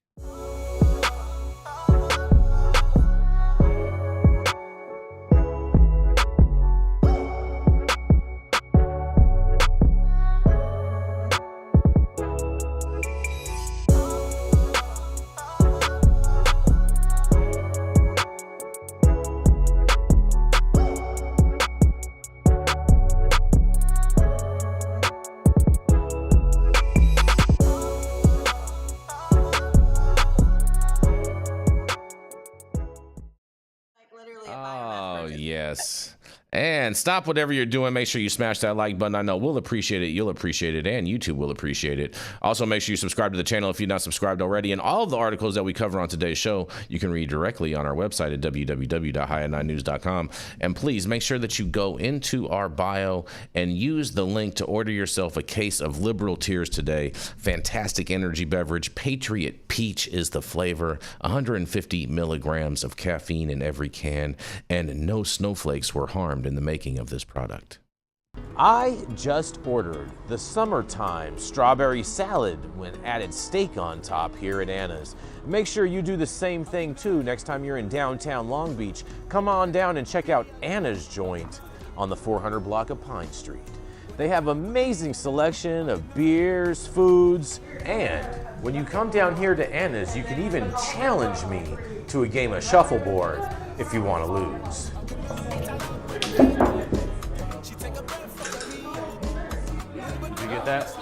And stop whatever you're doing. Make sure you smash that like button. I know we'll appreciate it. You'll appreciate it. And YouTube will appreciate it. Also, make sure you subscribe to the channel if you're not subscribed already. And all of the articles that we cover on today's show, you can read directly on our website at www.high9news.com. And please make sure that you go into our bio and use the link to order yourself a case of Liberal Tears today. Fantastic energy beverage. Patriot Peach is the flavor. 150 milligrams of caffeine in every can. And no snowflakes were harmed in the making of this product. I just ordered the summertime strawberry salad when added steak on top here at Anna's. Make sure you do the same thing too next time you're in downtown Long Beach. Come on down and check out Anna's joint on the 400 block of Pine Street. They have amazing selection of beers, foods, and when you come down here to Anna's, you can even challenge me to a game of shuffleboard if you want to lose. Did you get that?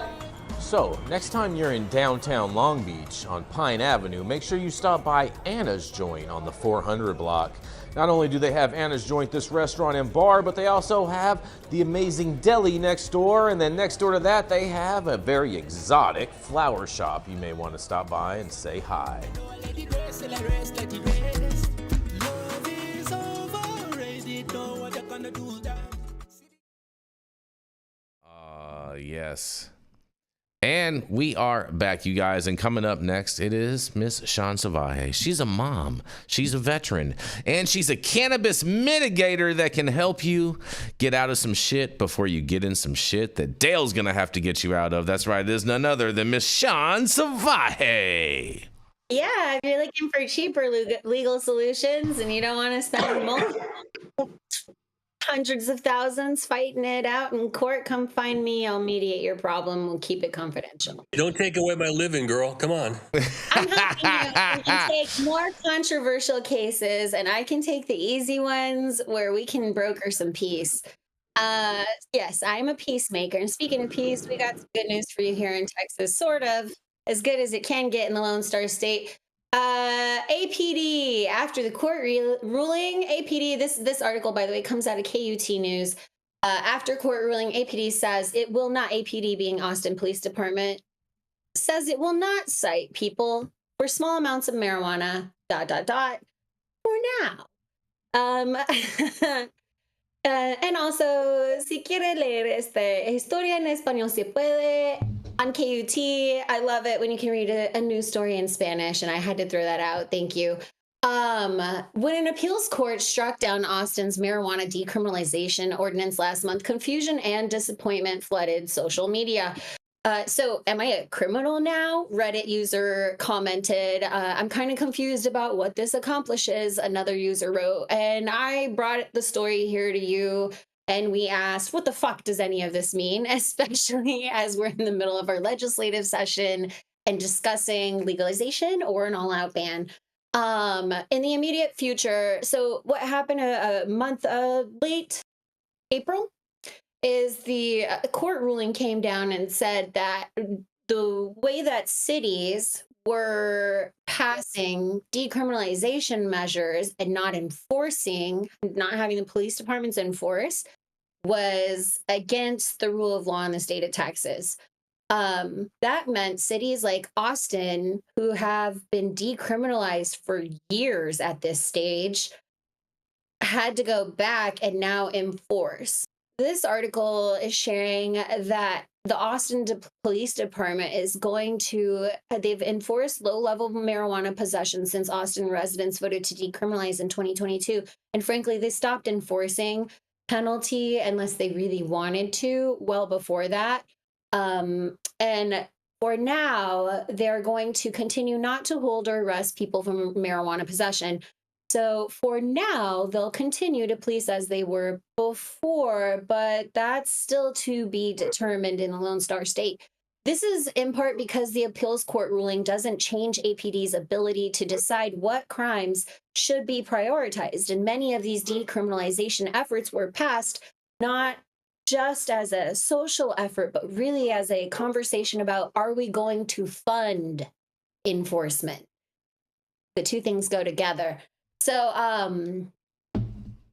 So, next time you're in downtown Long Beach on Pine Avenue, make sure you stop by Anna's Joint on the 400 block. Not only do they have Anna's Joint, this restaurant and bar, but they also have the amazing deli next door, and then next door to that, they have a very exotic flower shop. You may want to stop by and say hi. Yes. And we are back, you guys. And coming up next, it is Miss Shaun Salvaje. She's a mom. She's a veteran. And she's a cannabis mitigator that can help you get out of some shit before you get in some shit that Dale's going to have to get you out of. That's right. There's none other than Miss Shaun Salvaje. Yeah, if you're looking for cheaper legal solutions and you don't want to spend hundreds of thousands fighting it out in court, come find me. I'll mediate your problem. We'll keep it confidential. Don't take away my living, girl. Come on. I'm helping you. I can take more controversial cases, and I can take the easy ones where we can broker some peace. Yes, I'm a peacemaker. And speaking of peace, we got some good news for you here in Texas, sort of as good as it can get in the Lone Star State. APD, after the court ruling, APD, this article, by the way, comes out of KUT News. After court ruling, APD says it will not, APD being Austin Police Department, says it will not cite people for small amounts of marijuana, ... for now. And also, si quiere leer historia en español, se puede. On KUT, I love it when you can read a news story in Spanish, and I had to throw that out. Thank you. When an appeals court struck down Austin's marijuana decriminalization ordinance last month, confusion and disappointment flooded social media. So am I a criminal now? Reddit user commented, I'm kind of confused about what this accomplishes, another user wrote, and I brought the story here to you. And we asked, what the fuck does any of this mean? Especially as we're in the middle of our legislative session and discussing legalization or an all-out ban. In the immediate future, so what happened a month late April is the court ruling came down and said that the way that cities were passing decriminalization measures and not enforcing, not having the police departments enforce, was against the rule of law in the state of Texas. That meant cities like Austin, who have been decriminalized for years at this stage, had to go back and now enforce. This article is sharing that the Austin Police Department is going to, they've enforced low-level marijuana possession since Austin residents voted to decriminalize in 2022. And frankly, they stopped enforcing penalty unless they really wanted to well before that. And for now, they're going to continue not to hold or arrest people from marijuana possession. So for now, they'll continue to police as they were before, but that's still to be determined in the Lone Star State. This is in part because the appeals court ruling doesn't change APD's ability to decide what crimes should be prioritized. And many of these decriminalization efforts were passed not just as a social effort, but really as a conversation about, are we going to fund enforcement? The two things go together. So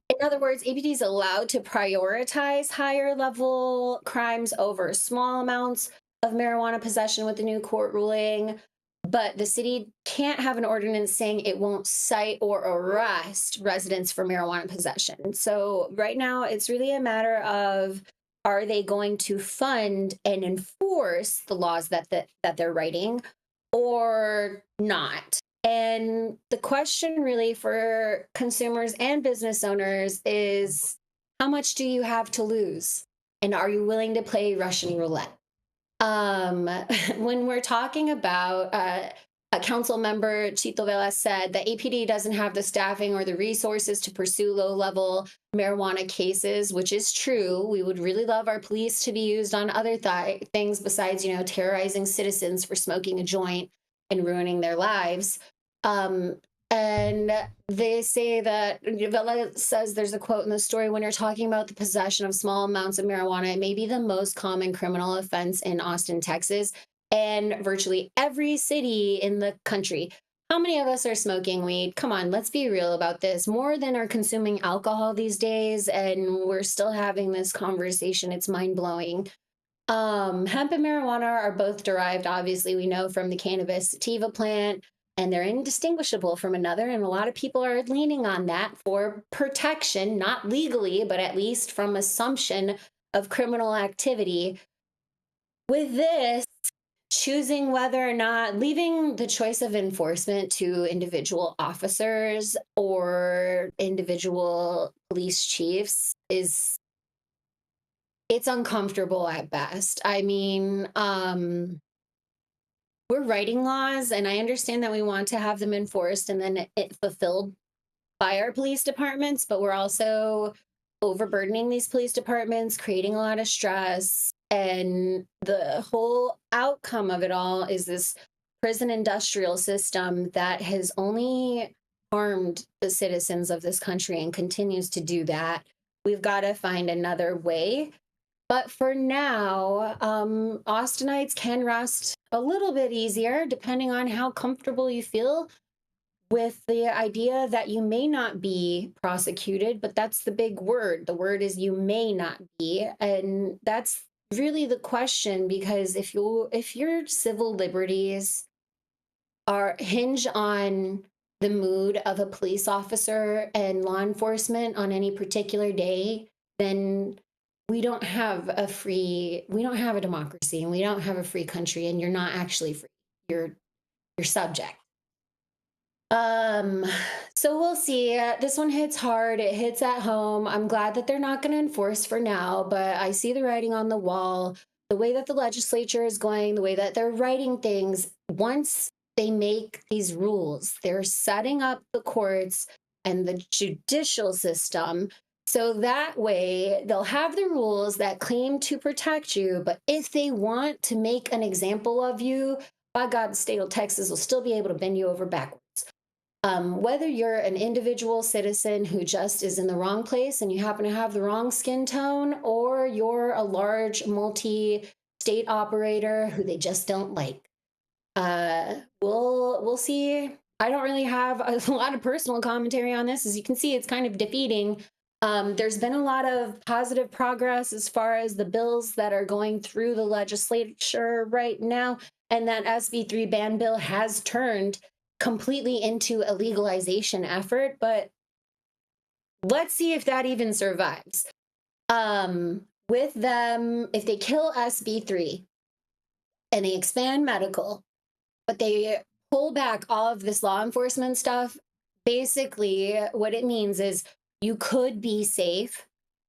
In other words, APD is allowed to prioritize higher level crimes over small amounts of marijuana possession with the new court ruling, but the city can't have an ordinance saying it won't cite or arrest residents for marijuana possession. So right now, it's really a matter of, are they going to fund and enforce the laws that they're writing or not? And the question really for consumers and business owners is, how much do you have to lose? And are you willing to play Russian roulette? When we're talking about a council member, Chito Vela, said that APD doesn't have the staffing or the resources to pursue low-level marijuana cases, which is true. We would really love our police to be used on other things besides, terrorizing citizens for smoking a joint and ruining their lives. And they say that, Vela says, there's a quote in the story, when you're talking about the possession of small amounts of marijuana, it may be the most common criminal offense in Austin, Texas, and virtually every city in the country. How many of us are smoking weed? Come on, let's be real about this. More than are consuming alcohol these days, and we're still having this conversation. It's mind-blowing. Hemp and marijuana are both derived, obviously, we know, from the cannabis sativa plant, and they're indistinguishable from another. And a lot of people are leaning on that for protection, not legally, but at least from assumption of criminal activity. With this, choosing whether or not, leaving the choice of enforcement to individual officers or individual police chiefs it's uncomfortable at best. I mean, we're writing laws, and I understand that we want to have them enforced and then it fulfilled by our police departments, but we're also overburdening these police departments, creating a lot of stress. And the whole outcome of it all is this prison industrial system that has only harmed the citizens of this country and continues to do that. We've got to find another way. But for now, Austinites can rest a little bit easier, depending on how comfortable you feel with the idea that you may not be prosecuted. But that's the big word. The word is you may not be. And that's really the question, because if your civil liberties are hinge on the mood of a police officer and law enforcement on any particular day, then we don't have a democracy, and we don't have a free country, and you're not actually free. You're subject. So we'll see. This one hits hard. It hits at home. I'm glad that they're not going to enforce for now, but I see the writing on the wall. The way that the legislature is going, the way that they're writing things, once they make these rules, they're setting up the courts and the judicial system. So that way they'll have the rules that claim to protect you, but if they want to make an example of you, by God, the state of Texas will still be able to bend you over backwards. Whether you're an individual citizen who just is in the wrong place and you happen to have the wrong skin tone, or you're a large multi-state operator who they just don't like. We'll see. I don't really have a lot of personal commentary on this. As you can see, it's kind of defeating. There's been a lot of positive progress as far as the bills that are going through the legislature right now, and that SB3 ban bill has turned completely into a legalization effort, but let's see if that even survives. With them, if they kill SB3 and they expand medical, but they pull back all of this law enforcement stuff, basically what it means is you could be safe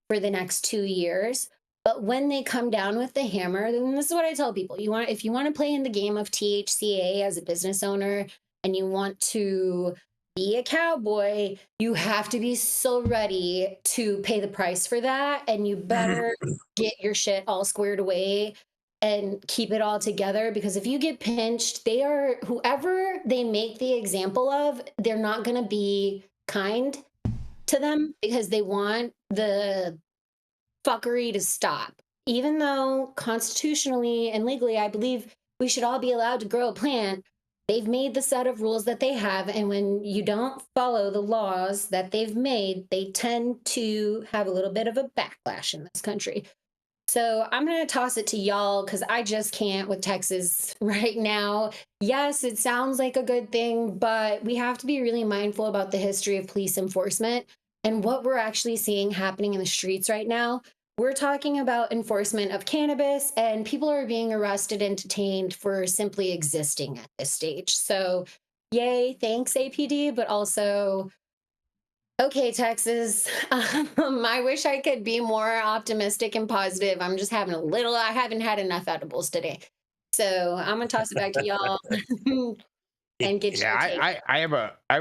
for the next 2 years, but when they come down with the hammer, then this is what I tell people. If you want to play in the game of THCA as a business owner and you want to be a cowboy, you have to be so ready to pay the price for that. And you better get your shit all squared away and keep it all together, because if you get pinched, whoever they make the example of, they're not going to be kind to them because they want the fuckery to stop. Even though constitutionally and legally, I believe we should all be allowed to grow a plant, they've made the set of rules that they have. And when you don't follow the laws that they've made, they tend to have a little bit of a backlash in this country. So I'm going to toss it to y'all because I just can't with Texas right now. Yes, it sounds like a good thing, but we have to be really mindful about the history of police enforcement and what we're actually seeing happening in the streets right now. We're talking about enforcement of cannabis, and people are being arrested and detained for simply existing at this stage. So yay, thanks APD, but also, okay, Texas, I wish I could be more optimistic and positive. I'm just having I haven't had enough edibles today. So I'm gonna toss it back to y'all and get your take. I have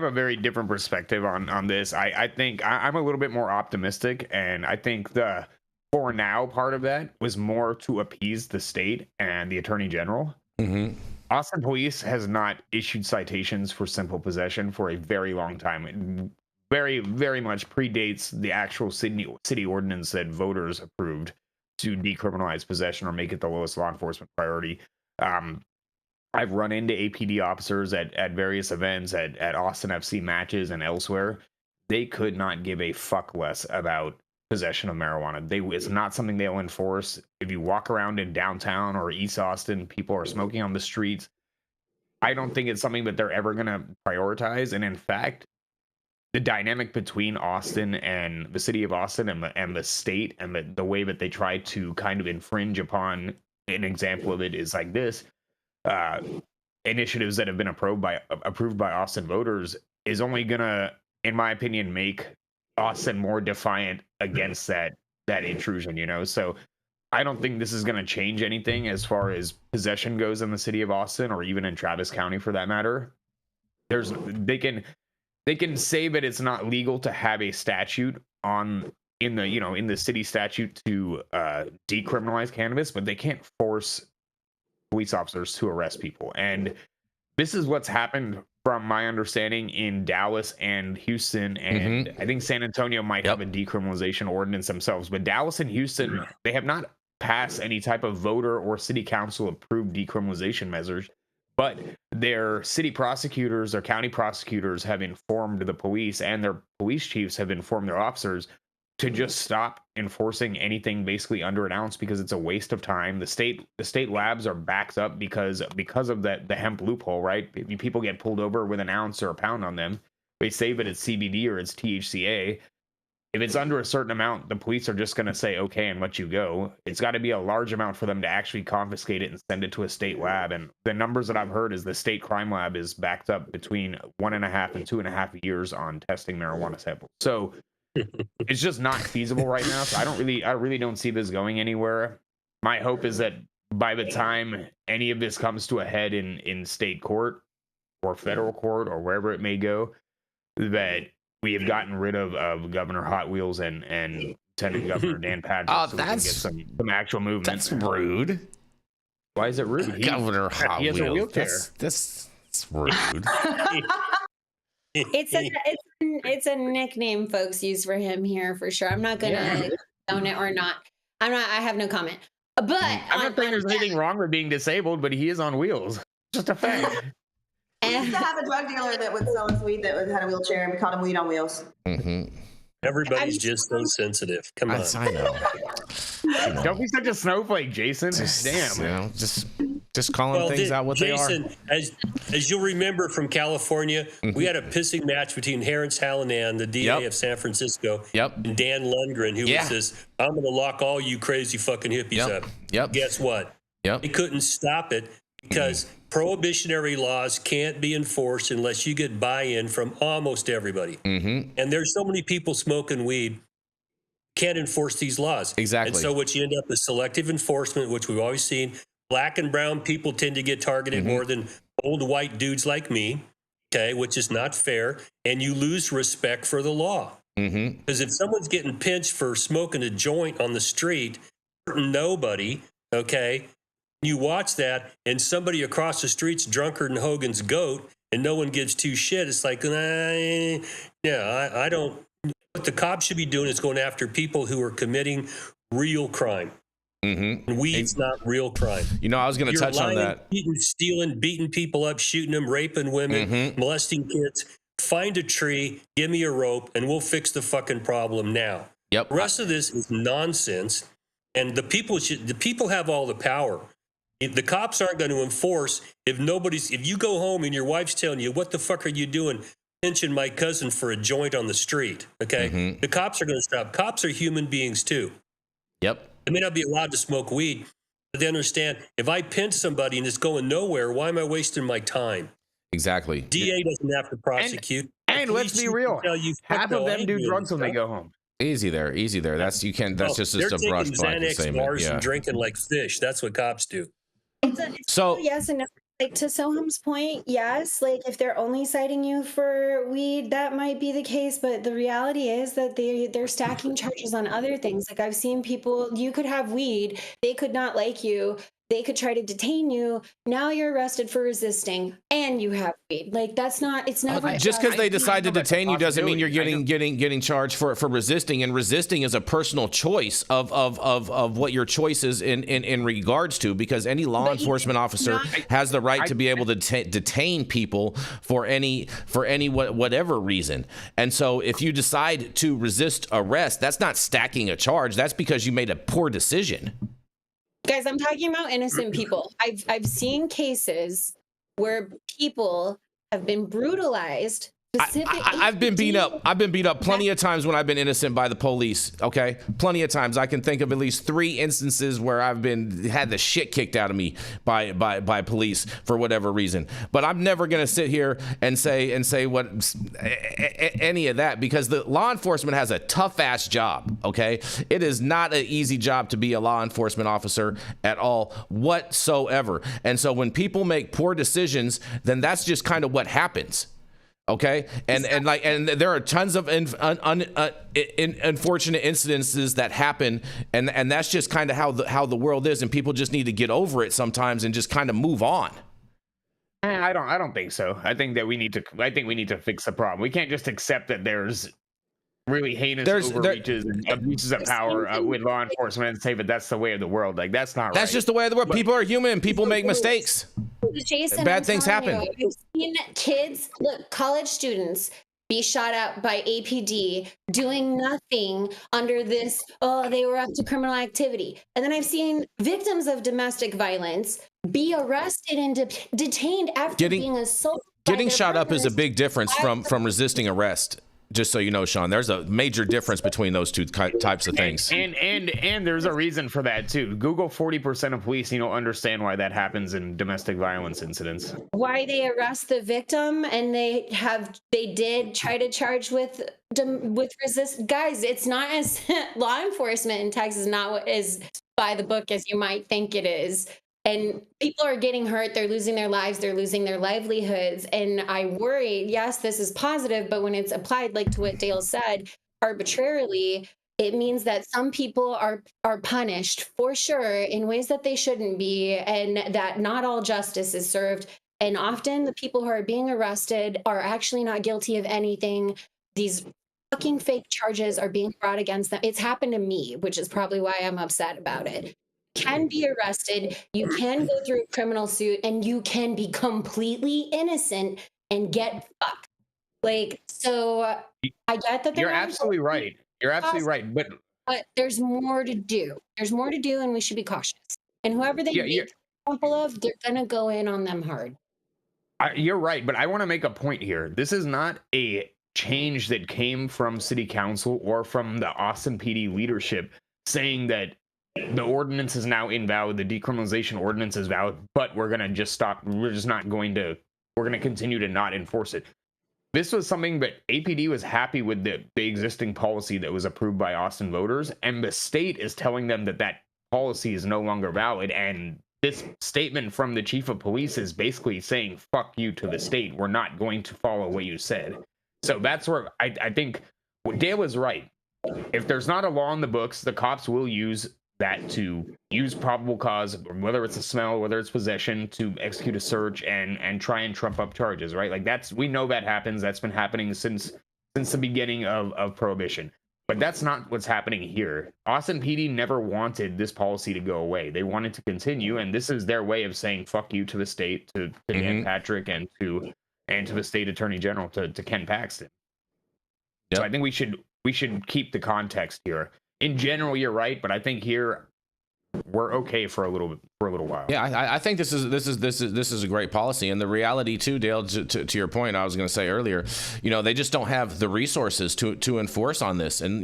a very different perspective on this. I think I'm a little bit more optimistic, and I think the for now part of that was more to appease the state and the attorney general. Austin police has not issued citations for simple possession for a very long time. It very, very much predates the actual city ordinance that voters approved to decriminalize possession or make it the lowest law enforcement priority. I've run into APD officers at various events, at Austin FC matches and elsewhere. They could not give a fuck less about possession of marijuana. It's not something they'll enforce. If you walk around in downtown or East Austin, people are smoking on the streets. I don't think it's something that they're ever going to prioritize. And in fact, the dynamic between Austin and the city of Austin and the state and the way that they try to kind of infringe upon, an example of it is like this, initiatives that have been approved by Austin voters is only going to, in my opinion, make Austin more defiant against that intrusion, you know? So I don't think this is going to change anything as far as possession goes in the city of Austin or even in Travis County for that matter. They can say that it's not legal to have a statute in the city statute to decriminalize cannabis, but they can't force police officers to arrest people. And this is what's happened from my understanding in Dallas and Houston, and I think San Antonio might have a decriminalization ordinance themselves, but Dallas and Houston, they have not passed any type of voter or city council approved decriminalization measures, but their city prosecutors or county prosecutors have informed the police, and their police chiefs have informed their officers to just stop enforcing anything basically under an ounce because it's a waste of time. The state labs are backed up because of the hemp loophole, right? People get pulled over with an ounce or a pound on them. They say that it's CBD or it's THCA. If it's under a certain amount, the police are just going to say okay and let you go. It's got to be a large amount for them to actually confiscate it and send it to a state lab. And the numbers that I've heard is the state crime lab is backed up between 1.5 and 2.5 years on testing marijuana samples. So it's just not feasible right now. So I really don't see this going anywhere. My hope is that by the time any of this comes to a head in state court or federal court or wherever it may go, that we have gotten rid of Governor Hot Wheels and Lieutenant Governor Dan Patrick. So we can get some actual movement. That's rude. Why is it rude? Governor Hot Wheels. He has a wheelchair. That's rude. It's a nickname folks use for him here for sure. I'm not gonna own it or not. I have no comment. But I'm not saying there's anything wrong with being disabled, but he is on wheels. Just a fact. We used to have a drug dealer that would sell us weed that had a wheelchair, and we called him Weed on Wheels. Everybody's just so sensitive. Come on. I know. Don't be such a snowflake, Jason. Damn. You know, just calling things out what Jason, they are. As you'll remember from California, we had a pissing match between Terrence Hallinan, the DA of San Francisco, and Dan Lundgren, who was this, I'm going to lock all you crazy fucking hippies up. Guess what? They couldn't stop it because prohibitionary laws can't be enforced unless you get buy-in from almost everybody. And there's so many people smoking weed, can't enforce these laws. Exactly. And so what you end up is selective enforcement, which we've always seen. Black and brown people tend to get targeted more than old white dudes like me, okay, which is not fair. And you lose respect for the law. Because if someone's getting pinched for smoking a joint on the street, hurting nobody, okay, you watch that and somebody across the street's drunker than Hogan's goat and no one gives two shit. It's like, I don't. What the cops should be doing is going after people who are committing real crime. And weed's not real crime. I was going to touch on that. Stealing, beating people up, shooting them, raping women, molesting kids. Find a tree, give me a rope, and we'll fix the fucking problem now. Yep. The rest of this is nonsense, and the people have all the power. If the cops aren't going to enforce, if you go home and your wife's telling you, what the fuck are you doing pinching my cousin for a joint on the street, okay? The cops are going to stop. Cops are human beings too. Yep. They may not be allowed to smoke weed, but they understand, if I pinch somebody and it's going nowhere, why am I wasting my time? Exactly. DA doesn't have to prosecute. And let's be real, half of them do drugs when they go home. Easy there. That's just a brush Xanax statement. bars and drinking like fish. That's what cops do. So yes and no. Like, to Sohum's point, yes, like if they're only citing you for weed, that might be the case, but the reality is that they're stacking charges on other things. Like, I've seen people, you could have weed, they could not like you, they could try to detain you, now you're arrested for resisting, and you have weed. Like, it's never just because they decide to detain you doesn't mean you're getting charged for resisting, and resisting is a personal choice of what your choice is in regards to, because any law enforcement officer has the right to be able to detain people for any whatever reason. And so if you decide to resist arrest, that's not stacking a charge, that's because you made a poor decision. Guys, I'm talking about innocent people. I've seen cases where people have been brutalized. I've been beat up. I've been beat up plenty of times when I've been innocent by the police. Okay, plenty of times. I can think of at least 3 instances where I've had the shit kicked out of me by police for whatever reason. But I'm never gonna sit here and say what any of that, because the law enforcement has a tough ass job. Okay, it is not an easy job to be a law enforcement officer at all whatsoever. And so when people make poor decisions, then that's just kind of what happens. Okay, and there are tons of unfortunate incidences that happen, and that's just kind of how the world is, and people just need to get over it sometimes and just kind of move on. I don't think so. I think we need to fix the problem. We can't just accept that there's really heinous overreaches and abuses of power with law enforcement and say that that's the way of the world. Like, that's not right. That's just the way of the world. People are human. People make mistakes. Jason, bad things happen. I've seen kids, college students, be shot at by APD doing nothing under this, they were up to criminal activity. And then I've seen victims of domestic violence be arrested and detained after being assaulted. Getting shot up is a big difference from resisting arrest. Just so you know, Shaun, there's a major difference between those two types of things. And there's a reason for that too. Google 40% of police, understand why that happens in domestic violence incidents. Why they arrest the victim, and they did try to charge with resist. Guys, it's not as law enforcement in Texas is not as by the book as you might think it is. And people are getting hurt. They're losing their lives. They're losing their livelihoods. And I worry, yes, this is positive, but when it's applied, like to what Dale said, arbitrarily, it means that some people are punished for sure in ways that they shouldn't be, and that not all justice is served. And often the people who are being arrested are actually not guilty of anything. These fucking fake charges are being brought against them. It's happened to me, which is probably why I'm upset about it. Can be arrested, you can go through a criminal suit, and you can be completely innocent and get fucked. Like, so I get that you're absolutely right. You're absolutely right, but there's more to do. There's more to do, and we should be cautious. And whoever they make an example of, they're gonna go in on them hard. You're right, but I want to make a point here. This is not a change that came from City Council or from the Austin PD leadership saying that the ordinance is now invalid, the decriminalization ordinance is valid, but we're going to just stop. We're going to continue to not enforce it. This was something that APD was happy with the existing policy that was approved by Austin voters, and the state is telling them that policy is no longer valid. And this statement from the chief of police is basically saying, fuck you to the state. We're not going to follow what you said. So that's where I think Dale is right. If there's not a law in the books, the cops will use that to use probable cause, whether it's a smell, whether it's possession, to execute a search and try and trump up charges, right? Like, we know that happens. That's been happening since the beginning of Prohibition. But that's not what's happening here. Austin PD never wanted this policy to go away. They wanted to continue, and this is their way of saying fuck you to the state, to Dan Patrick, and to the state attorney general, to Ken Paxton. Yep. So I think we should keep the context here. In general, you're right, but I think here we're okay for a little while. Yeah, I think this is a great policy, and the reality too, Dale. To your point, I was going to say earlier, they just don't have the resources to enforce on this, and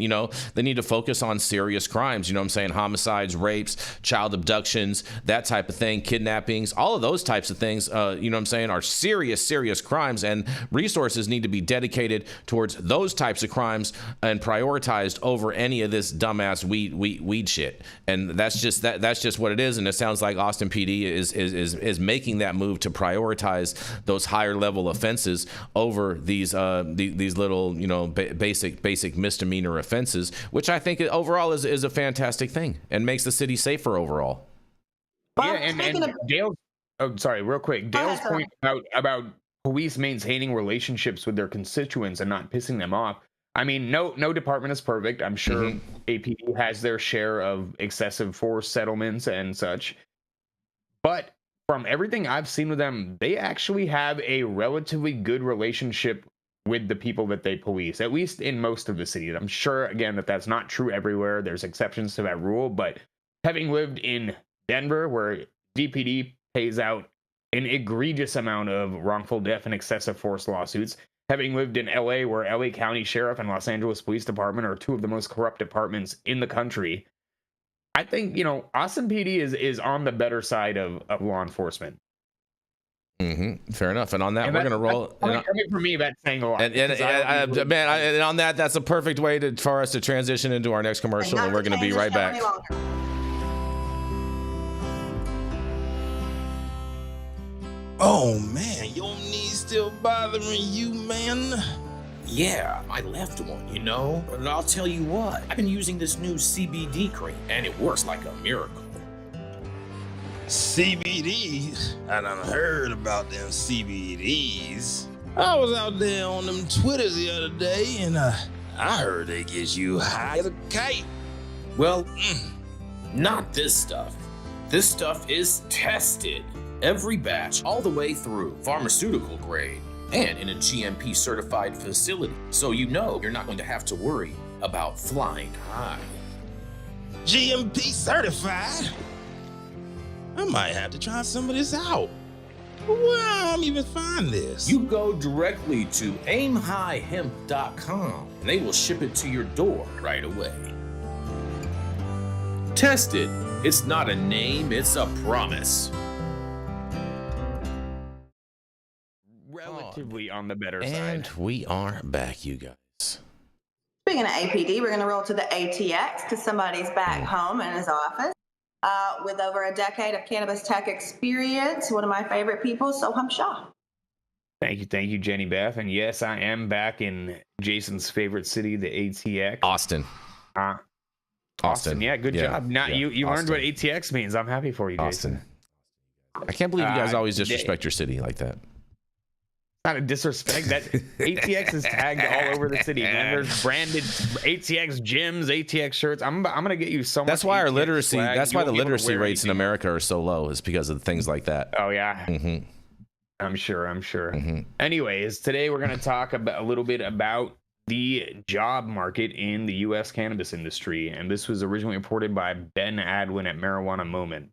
they need to focus on serious crimes. I'm saying homicides, rapes, child abductions, that type of thing, kidnappings, all of those types of things. I'm saying are serious crimes, and resources need to be dedicated towards those types of crimes and prioritized over any of this dumbass weed shit. And that's just what it is, and it sounds like Austin PD is making that move to prioritize those higher level offenses over these little basic misdemeanor offenses, which I think overall is a fantastic thing and makes the city safer overall. Yeah, and Dale's real quick. Dale's point about police maintaining relationships with their constituents and not pissing them off. I mean, no department is perfect. I'm sure APD has their share of excessive force settlements and such. But from everything I've seen with them, they actually have a relatively good relationship with the people that they police, at least in most of the cities. I'm sure, again, that's not true everywhere. There's exceptions to that rule. But having lived in Denver, where DPD pays out an egregious amount of wrongful death and excessive force lawsuits, having lived in LA, where LA County Sheriff and Los Angeles Police Department are two of the most corrupt departments in the country, I think, Austin PD is on the better side of law enforcement. Fair enough. And on that, we're going to roll. For me, that's saying a lot. And on that, that's a perfect way for us to transition into our next commercial, and we're going to be right back. Oh man, your knees still bothering you, man? Yeah, I left one, But I'll tell you what, I've been using this new CBD cream, and it works like a miracle. CBDs? I done heard about them CBDs. I was out there on them Twitters the other day, and I heard they get you high as a kite. Well, not this stuff. This stuff is tested. Every batch, all the way through, pharmaceutical grade, and in a GMP certified facility. So you're not going to have to worry about flying high. GMP certified? I might have to try some of this out. Where I'm even find this? You go directly to aimhighhemp.com and they will ship it to your door right away. Tested. It's not a name, it's a promise. Relatively on the better side. And we are back, you guys. Speaking of APD, we're going to roll to the ATX because somebody's back home in his office with over a decade of cannabis tech experience. One of my favorite people, Sohum Shah. Thank you, Jenny Beth. And yes, I am back in Jason's favorite city, the ATX. Austin. Yeah, good job. Now you learned what ATX means. I'm happy for you, Jason. I can't believe you guys always disrespect your city like that. Not a disrespect. That ATX is tagged all over the city, man. There's branded ATX gyms, ATX shirts. I'm gonna get you so much. That's why our ATX literacy. swag. That's You why won't the be able to literacy wear rates in anything. America are so low. Is because of things like that. Oh yeah. I'm sure. Anyways, today we're gonna talk a little bit about the job market in the U.S. cannabis industry, and this was originally reported by Ben Adwin at Marijuana Moment.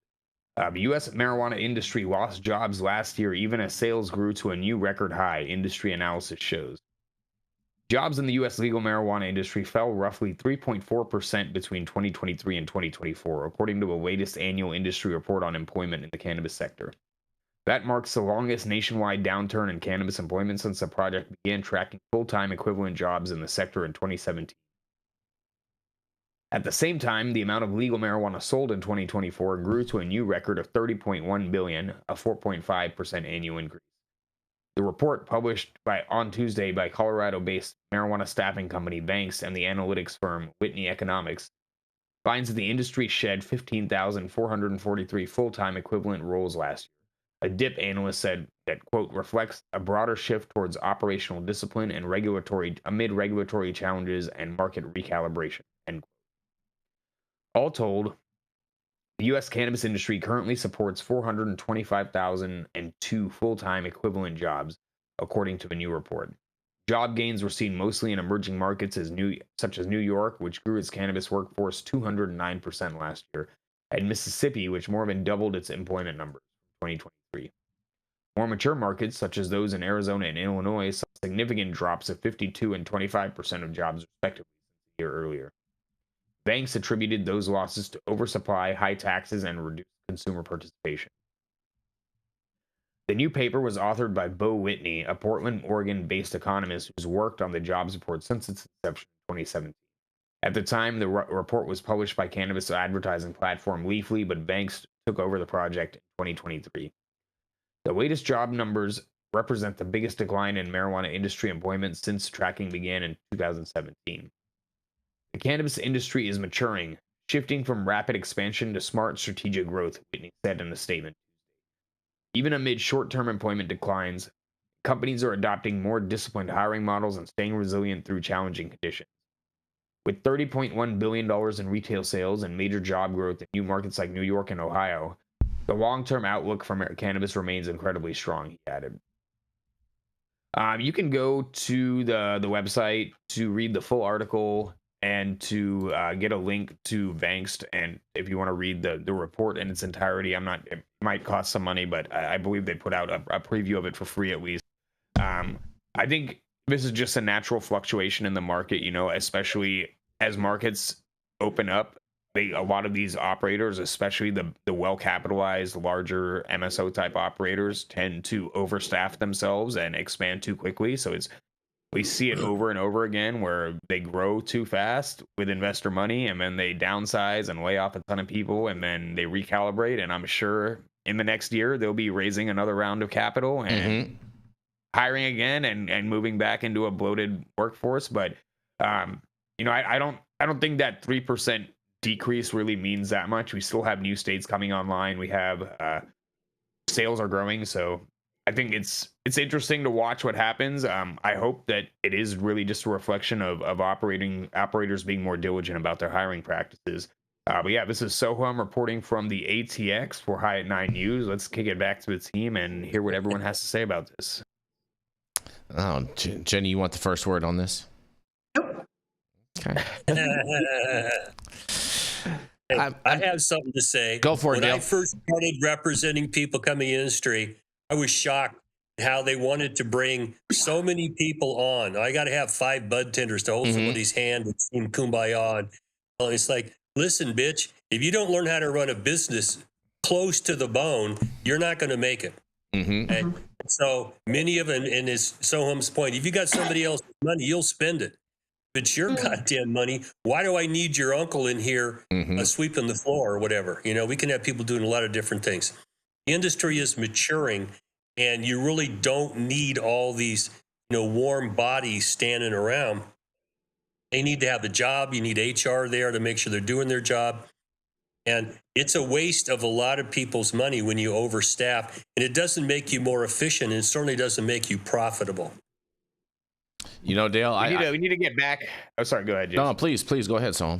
The U.S. marijuana industry lost jobs last year, even as sales grew to a new record high, industry analysis shows. Jobs in the U.S. legal marijuana industry fell roughly 3.4% between 2023 and 2024, according to the latest annual industry report on employment in the cannabis sector. That marks the longest nationwide downturn in cannabis employment since the project began tracking full-time equivalent jobs in the sector in 2017. At the same time, the amount of legal marijuana sold in 2024 grew to a new record of 30.1 billion, a 4.5% annual increase. The report, published on Tuesday by Colorado-based marijuana staffing company Banks and the analytics firm Whitney Economics, finds that the industry shed 15,443 full-time equivalent roles last year, a dip analysts said that, quote, reflects a broader shift towards operational discipline and amid regulatory challenges and market recalibration, end quote. All told, the U.S. cannabis industry currently supports 425,002 full-time equivalent jobs, according to a new report. Job gains were seen mostly in emerging markets such as New York, which grew its cannabis workforce 209% last year, and Mississippi, which more than doubled its employment numbers from 2023. More mature markets, such as those in Arizona and Illinois, saw significant drops of 52 and 25% of jobs, respectively, a year earlier. Banks attributed those losses to oversupply, high taxes, and reduced consumer participation. The new paper was authored by Bo Whitney, a Portland, Oregon-based economist who's worked on the jobs report since its inception in 2017. At the time, the report was published by cannabis advertising platform Leafly, but Banks took over the project in 2023. The latest job numbers represent the biggest decline in marijuana industry employment since tracking began in 2017. The cannabis industry is maturing, shifting from rapid expansion to smart strategic growth, Whitney said in a statement. Even amid short-term employment declines, companies are adopting more disciplined hiring models and staying resilient through challenging conditions. With $30.1 billion in retail sales and major job growth in new markets like New York and Ohio, the long-term outlook for cannabis remains incredibly strong, he added. You can go to the website to read the full article and to get a link to Banks. And if you want to read the report in its entirety, it might cost some money, but I believe they put out a preview of it for free at least. I think this is just a natural fluctuation in the market, especially as markets open up. A lot of these operators, especially the well-capitalized, larger MSO type operators, tend to overstaff themselves and expand too quickly. So we see it over and over again where they grow too fast with investor money and then they downsize and lay off a ton of people and then they recalibrate. And I'm sure in the next year they'll be raising another round of capital and hiring again and moving back into a bloated workforce. But I don't think that 3% decrease really means that much. We still have new states coming online. We have sales are growing, so I think it's interesting to watch what happens. I hope that it is really just a reflection of operators being more diligent about their hiring practices. But yeah, this is Sohum reporting from the ATX for High at 9 News. Let's kick it back to the team and hear what everyone has to say about this. Oh, Jenny, you want the first word on this? Nope. Okay. I have something to say. Go for it, When Dale. I first started representing people coming in the industry, I was shocked at how they wanted to bring so many people on. I got to have 5 bud tenders to hold somebody's hand and seem kumbaya. And it's like, listen, bitch, if you don't learn how to run a business close to the bone, you're not going to make it. Okay? So many of them, and as Sohum's point, if you got somebody else's money, you'll spend it. If it's your goddamn money, why do I need your uncle in here sweeping the floor or whatever? We can have people doing a lot of different things. The industry is maturing, and you really don't need all these, warm bodies standing around. They need to have a job. You need HR there to make sure they're doing their job. And it's a waste of a lot of people's money when you overstaff, and it doesn't make you more efficient, and it certainly doesn't make you profitable. Dale, we need to get back. Oh, sorry. Go ahead, Jason. No, please go ahead, Sohum.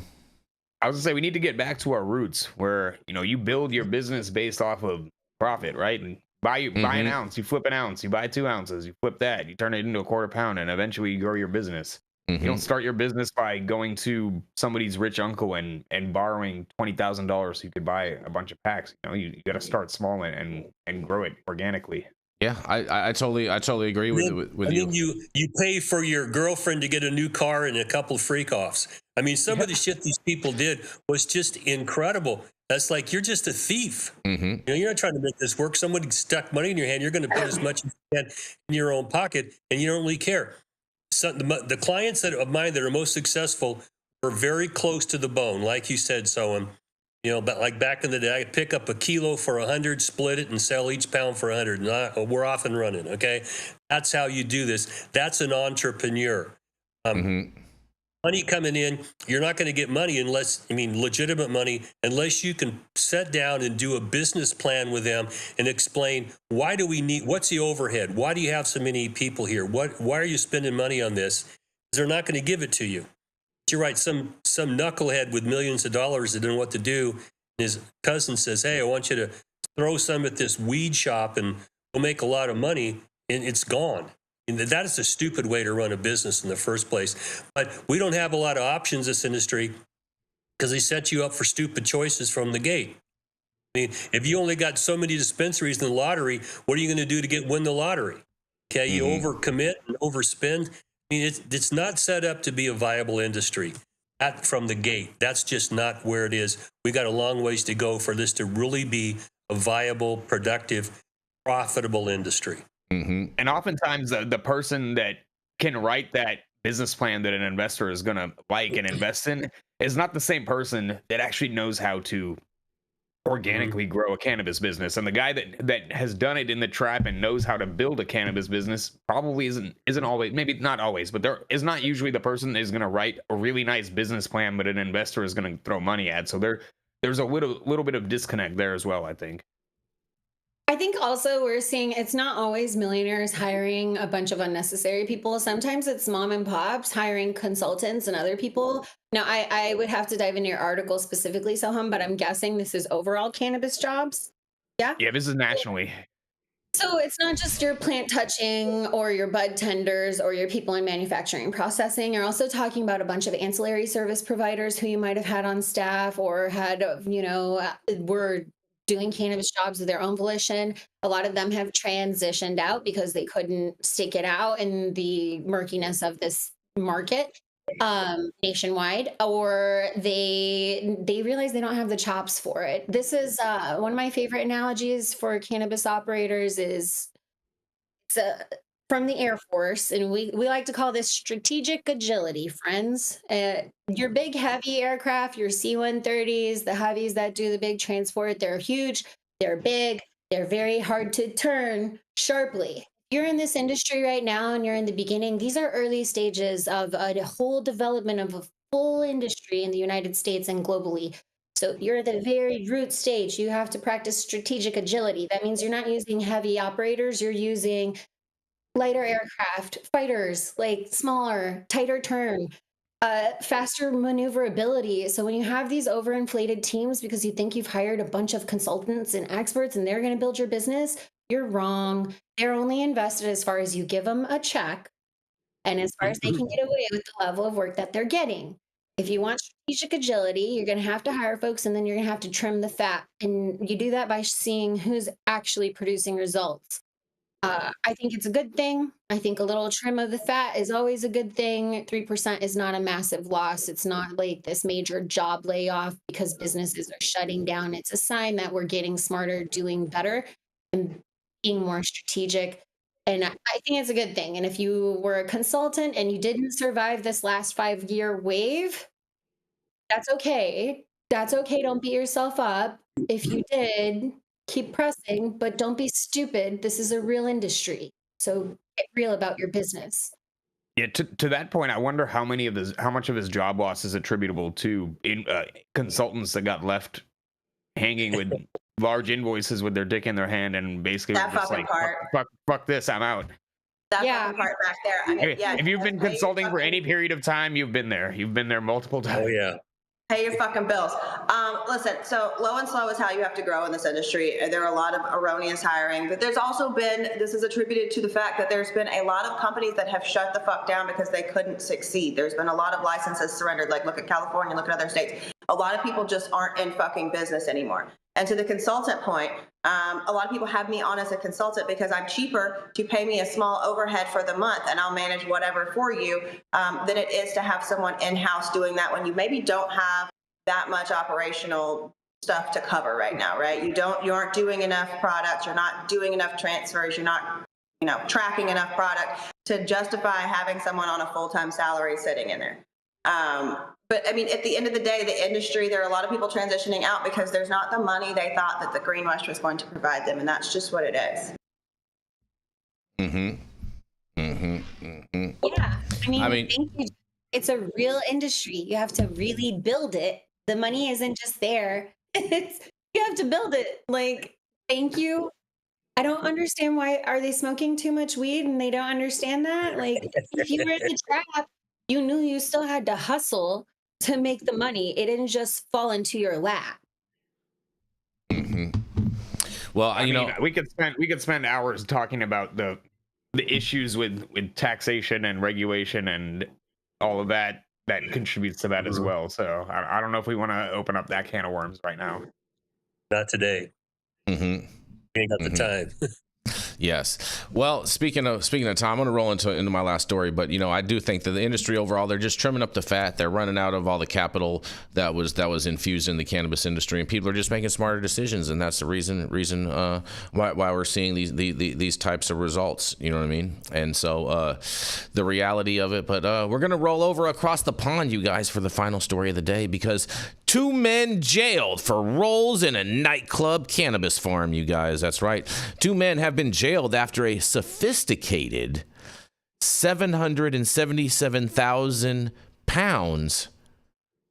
I was gonna say we need to get back to our roots, where you build your business based off of profit, right? And buy an ounce, you flip an ounce, you buy 2 ounces, you flip that, you turn it into a quarter pound, and eventually you grow your business. You don't start your business by going to somebody's rich uncle and borrowing $20,000 so you could buy a bunch of packs. You got to start small and grow it organically. Yeah, I totally agree with you. You pay for your girlfriend to get a new car and a couple of freak offs. I mean, some of the shit these people did was just incredible. That's like, you're just a thief. You're not trying to make this work. Somebody stuck money in your hand. You're going to put as much as you can in your own pocket, and you don't really care. So the clients of mine that are most successful were very close to the bone, like you said, Sohum. But like back in the day, I could pick up a kilo for 100, split it, and sell each pound for 100. And we're off and running. Okay, that's how you do this. That's an entrepreneur. money coming in. You're not going to get money unless, legitimate money, unless you can sit down and do a business plan with them and explain, why do we need, what's the overhead? Why do you have so many people here? Why are you spending money on this? They're not going to give it to you. You're right. Some knucklehead with millions of dollars that didn't know what to do. His cousin says, hey, I want you to throw some at this weed shop and we'll make a lot of money, and it's gone. And that is a stupid way to run a business in the first place. But we don't have a lot of options in this industry because they set you up for stupid choices from the gate. If you only got so many dispensaries in the lottery, what are you going to do to win the lottery? Okay, you overcommit and overspend. It's not set up to be a viable industry from the gate. That's just not where it is. We got a long ways to go for this to really be a viable, productive, profitable industry. And oftentimes the person that can write that business plan that an investor is going to like and invest in is not the same person that actually knows how to organically grow a cannabis business. And the guy that has done it in the trap and knows how to build a cannabis business probably isn't always, maybe not always, but there is not usually the person that is going to write a really nice business plan, but an investor is going to throw money at. So there's a little bit of disconnect there as well, I think. I think also we're seeing it's not always millionaires hiring a bunch of unnecessary people. Sometimes it's mom and pops hiring consultants and other people. Now, I would have to dive into your article specifically, Sohum, but I'm guessing this is overall cannabis jobs. Yeah? Yeah, this is nationally. So it's not just your plant touching or your bud tenders or your people in manufacturing processing. You're also talking about a bunch of ancillary service providers who you might have had on staff or had, were doing cannabis jobs of their own volition. A lot of them have transitioned out because they couldn't stick it out in the murkiness of this market nationwide, or they realize they don't have the chops for it. This is one of my favorite analogies for cannabis operators is from the Air Force, and we like to call this strategic agility, friends. Your big heavy aircraft, your C-130s, the heavies that do the big transport, they're huge, they're big, they're very hard to turn sharply. You're in this industry right now and you're in the beginning. These are early stages of a whole development of a full industry in the United States and globally. So you're at the very root stage. You have to practice strategic agility. That means you're not using heavy operators, you're using lighter aircraft, fighters, like smaller, tighter turn, faster maneuverability. So when you have these overinflated teams because you think you've hired a bunch of consultants and experts and they're going to build your business, you're wrong. They're only invested as far as you give them a check and as far as they can get away with the level of work that they're getting. If you want strategic agility, you're going to have to hire folks and then you're going to have to trim the fat. And you do that by seeing who's actually producing results. I think it's a good thing. I think a little trim of the fat is always a good thing. 3% is not a massive loss. It's not like this major job layoff because businesses are shutting down. It's a sign that we're getting smarter, doing better, and being more strategic. And I think it's a good thing. And if you were a consultant and you didn't survive this last 5-year wave, that's okay. That's okay. Don't beat yourself up. If you did, keep pressing, but don't be stupid. This is a real industry. So get real about your business. Yeah, to that point, I wonder how much of his job loss is attributable to consultants that got left hanging with large invoices with their dick in their hand and basically That just fucking like, part. fuck this, I'm out. That fucking part back there. I mean, yeah, if you've been consulting for any period of time, you've been there. You've been there multiple times. Oh, yeah. Pay your fucking bills. Listen, so low and slow is how you have to grow in this industry. There are a lot of erroneous hiring, but there's also been, this is attributed to the fact that there's been a lot of companies that have shut the fuck down because they couldn't succeed. There's been a lot of licenses surrendered, like look at California, look at other states. A lot of people just aren't in fucking business anymore. And to the consultant point, a lot of people have me on as a consultant because I'm cheaper to pay me a small overhead for the month and I'll manage whatever for you than it is to have someone in-house doing that when you maybe don't have that much operational stuff to cover right now, right? You aren't doing enough products, you're not doing enough transfers, you're not, tracking enough product to justify having someone on a full-time salary sitting in there. But I mean, at the end of the day, the industry, there are a lot of people transitioning out because there's not the money they thought that the greenwash was going to provide them, and that's just what it is. Yeah, I mean thank you. It's a real industry. You have to really build it. The money isn't just there. You have to build it. Like, thank you. I don't understand why are they smoking too much weed and they don't understand that? Like, if you were in the trap, you knew you still had to hustle to make the money. It didn't just fall into your lap. Well, I mean, we could spend hours talking about the issues with taxation and regulation and all of that contributes to that as well. So I don't know if we want to open up that can of worms right now. Not today. Ain't got the time. Yes. Well, speaking of time, I'm going to roll into my last story, but I do think that the industry overall, they're just trimming up the fat. They're running out of all the capital that was infused in the cannabis industry, and people are just making smarter decisions, and that's the reason why we're seeing these types of results. You know what I mean? And so the reality of it. But we're going to roll over across the pond, you guys, for the final story of the day, because 2 men jailed for roles in a nightclub cannabis farm, you guys. That's right. 2 men have been jailed after a sophisticated 777,000 pounds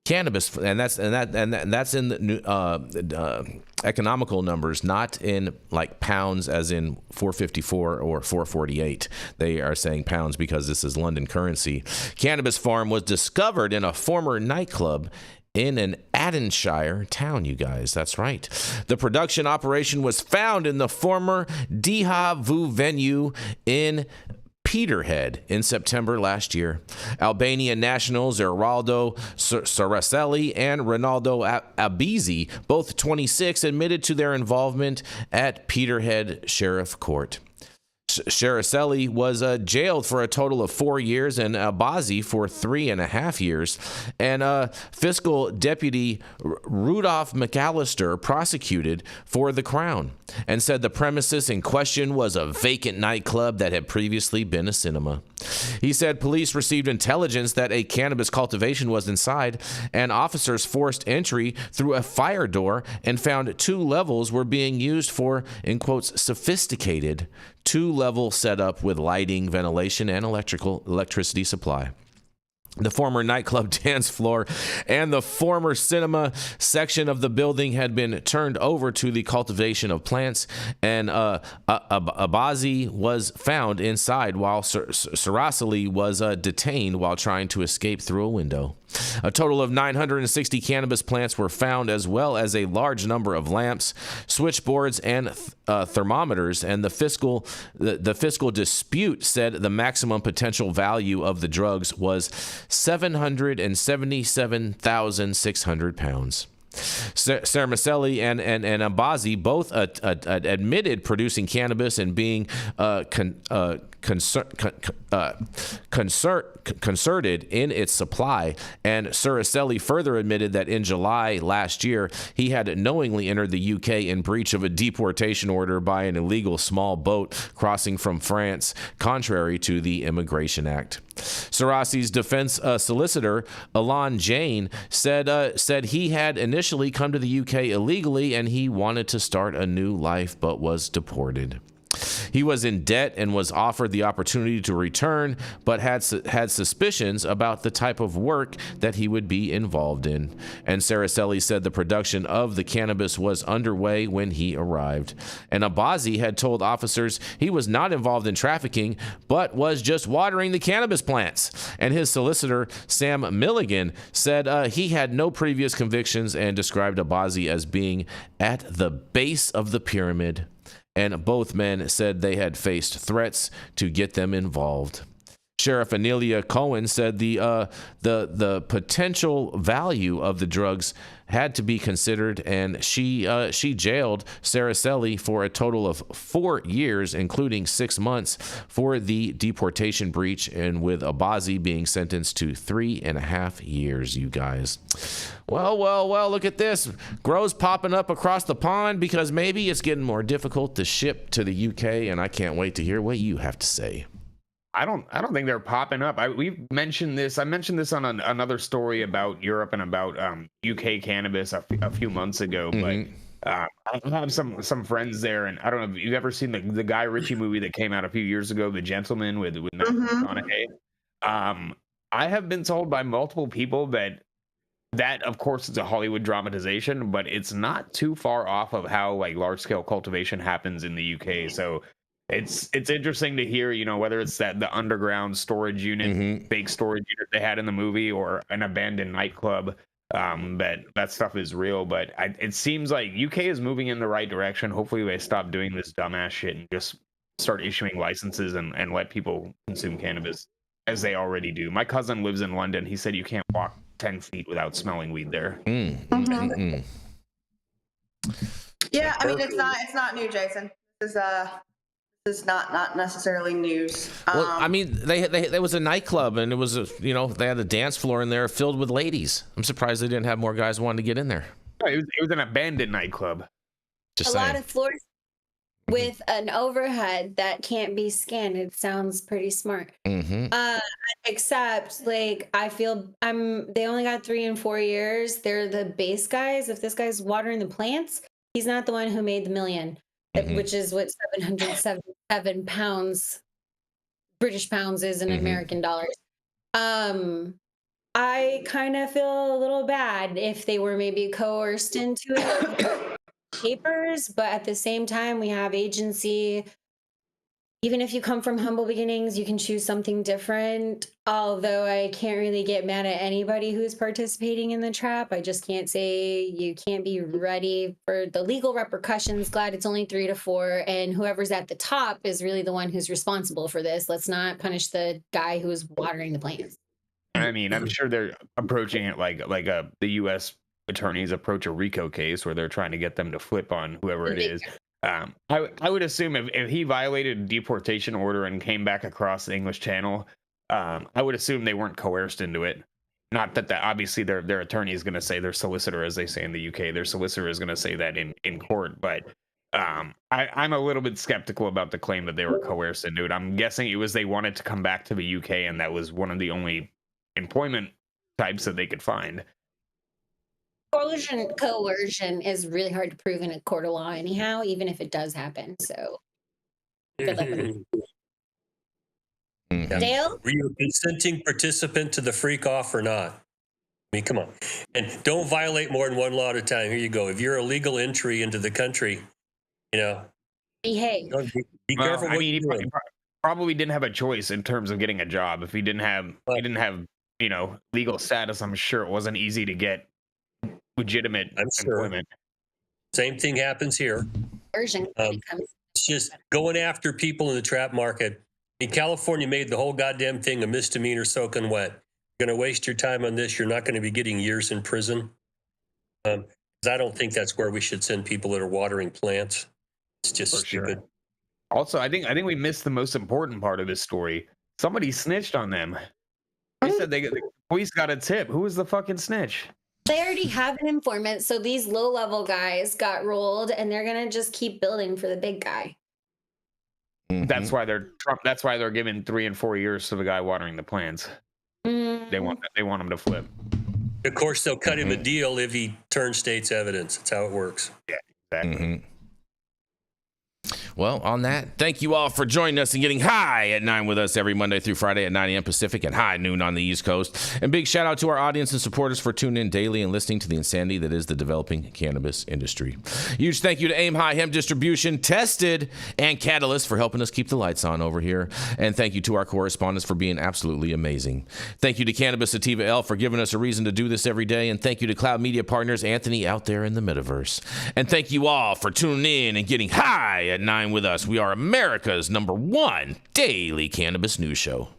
cannabis, and that's in the economical numbers, not in like pounds as in 454 or 448. They are saying pounds because this is London currency. Cannabis farm was discovered in a former nightclub in an Adenshire town, you guys. That's right. The production operation was found in the former Deha Vu venue in Peterhead in September last year. Albanian nationals Eraldo Saraselli and Ronaldo Abizi, both 26, admitted to their involvement at Peterhead Sheriff Court. Saraselli was jailed for a total of 4 years and Abazi for 3.5 years. And Fiscal Deputy Rudolph McAllister prosecuted for the Crown and said the premises in question was a vacant nightclub that had previously been a cinema. He said police received intelligence that a cannabis cultivation was inside, and officers forced entry through a fire door and found 2 levels were being used for, in quotes, sophisticated 2-level setup with lighting, ventilation, and electricity supply. The former nightclub dance floor and the former cinema section of the building had been turned over to the cultivation of plants, and Abazi was found inside while Sarasali was detained while trying to escape through a window. A total of 960 cannabis plants were found, as well as a large number of lamps, switchboards, and thermometers. And the fiscal dispute said the maximum potential value of the drugs was 777,600 pounds. Sarmaselli and Abazi both admitted producing cannabis and being concerted in its supply, and Saraselli further admitted that in July last year he had knowingly entered the UK in breach of a deportation order by an illegal small boat crossing from France, contrary to the Immigration Act. Sarasi's defense solicitor, Alan Jane, said he had initially come to the UK illegally and he wanted to start a new life but was deported. He was in debt and was offered the opportunity to return, but had suspicions about the type of work that he would be involved in. And Saraselli said the production of the cannabis was underway when he arrived. And Abazi had told officers he was not involved in trafficking, but was just watering the cannabis plants. And his solicitor, Sam Milligan, said he had no previous convictions and described Abazi as being at the base of the pyramid. And both men said they had faced threats to get them involved. Sheriff Anelia Cohen said the potential value of the drugs had to be considered, and she jailed Saraselli for a total of 4 years, including 6 months for the deportation breach, and with Abazi being sentenced to 3.5 years, you guys. Well, look at this. Grow's popping up across the pond because maybe it's getting more difficult to ship to the UK, and I can't wait to hear what you have to say. I don't think they're popping up. We've mentioned this. I mentioned this on another story about Europe and about UK cannabis a few months ago. But I have some friends there, and I don't know if you've ever seen the Guy Ritchie movie that came out a few years ago, The Gentleman with Matthew McConaughey. I have been told by multiple people that of course is a Hollywood dramatization, but it's not too far off of how like large scale cultivation happens in the UK. So it's interesting to hear, you know, whether it's the underground storage unit, fake storage unit they had in the movie, or an abandoned nightclub. That stuff is real, but it seems like UK is moving in the right direction. Hopefully they stop doing this dumbass shit and just start issuing licenses and let people consume cannabis as they already do. My cousin lives in London. He said you can't walk 10 feet without smelling weed there. Yeah, I mean, it's not new, Jason. This is not necessarily news. Well, I mean, there was a nightclub, and it was they had a dance floor in there filled with ladies. I'm surprised they didn't have more guys wanting to get in there. It was an abandoned nightclub. Just a saying. lot of floors with an overhead that can't be scanned. It sounds pretty smart. Except, like, I feel they only got 3 and 4 years. They're the base guys. If this guy's watering the plants, he's not the one who made the million, which is what 777 pounds, British pounds, is in American dollars. I kind of feel a little bad if they were maybe coerced into it. Papers, but at the same time, we have agency. Even if you come from humble beginnings, you can choose something different. Although I can't really get mad at anybody who's participating in the trap. I just can't say you can't be ready for the legal repercussions. Glad it's only 3 to 4, and whoever's at the top is really the one who's responsible for this. Let's not punish the guy who's watering the plants. I mean, I'm sure they're approaching it like the U.S. attorneys approach a RICO case where they're trying to get them to flip on whoever it is. I would assume if he violated a deportation order and came back across the English Channel, I would assume they weren't coerced into it. Not that obviously their attorney is going to say, their solicitor, as they say in the UK, their solicitor is going to say that in court. But I'm a little bit skeptical about the claim that they were coerced into it. I'm guessing it was they wanted to come back to the UK, and that was one of the only employment types that they could find. Coercion is really hard to prove in a court of law anyhow, even if it does happen. So good luck with it. Dale? Were you a consenting participant to the freak off or not? I mean, come on. And don't violate more than one law at a time. Here you go. If you're a legal entry into the country, behave. Be careful. I mean, he probably didn't have a choice in terms of getting a job. If he didn't have legal status, I'm sure it wasn't easy to get legitimate employment. Same thing happens here. It's just going after people in the trap market. In California, made the whole goddamn thing a misdemeanor soaking wet. You're going to waste your time on this. You're not going to be getting years in prison. I don't think that's where we should send people that are watering plants. It's just stupid. Sure. Also, I think we missed the most important part of this story. Somebody snitched on them. They said the police got a tip. Who was the fucking snitch? They already have an informant, so these low-level guys got rolled, and they're gonna just keep building for the big guy. That's why they're giving 3 and 4 years to the guy watering the plants. They want him to flip. Of course, they'll cut him a deal if he turns state's evidence. That's how it works. Yeah, exactly. Well, on that, thank you all for joining us and getting high at 9 with us every Monday through Friday at 9 a.m. Pacific and high noon on the East Coast. And big shout out to our audience and supporters for tuning in daily and listening to the insanity that is the developing cannabis industry. Huge thank you to Aim High Hemp Distribution, Tested, and Catalyst for helping us keep the lights on over here. And thank you to our correspondents for being absolutely amazing. Thank you to Cannabis Sativa L for giving us a reason to do this every day. And thank you to Cloud Media Partners, Anthony out there in the metaverse. And thank you all for tuning in and getting high at 9 with us. We are America's #1 daily cannabis news show.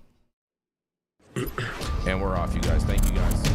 And we're off, you guys. Thank you, guys.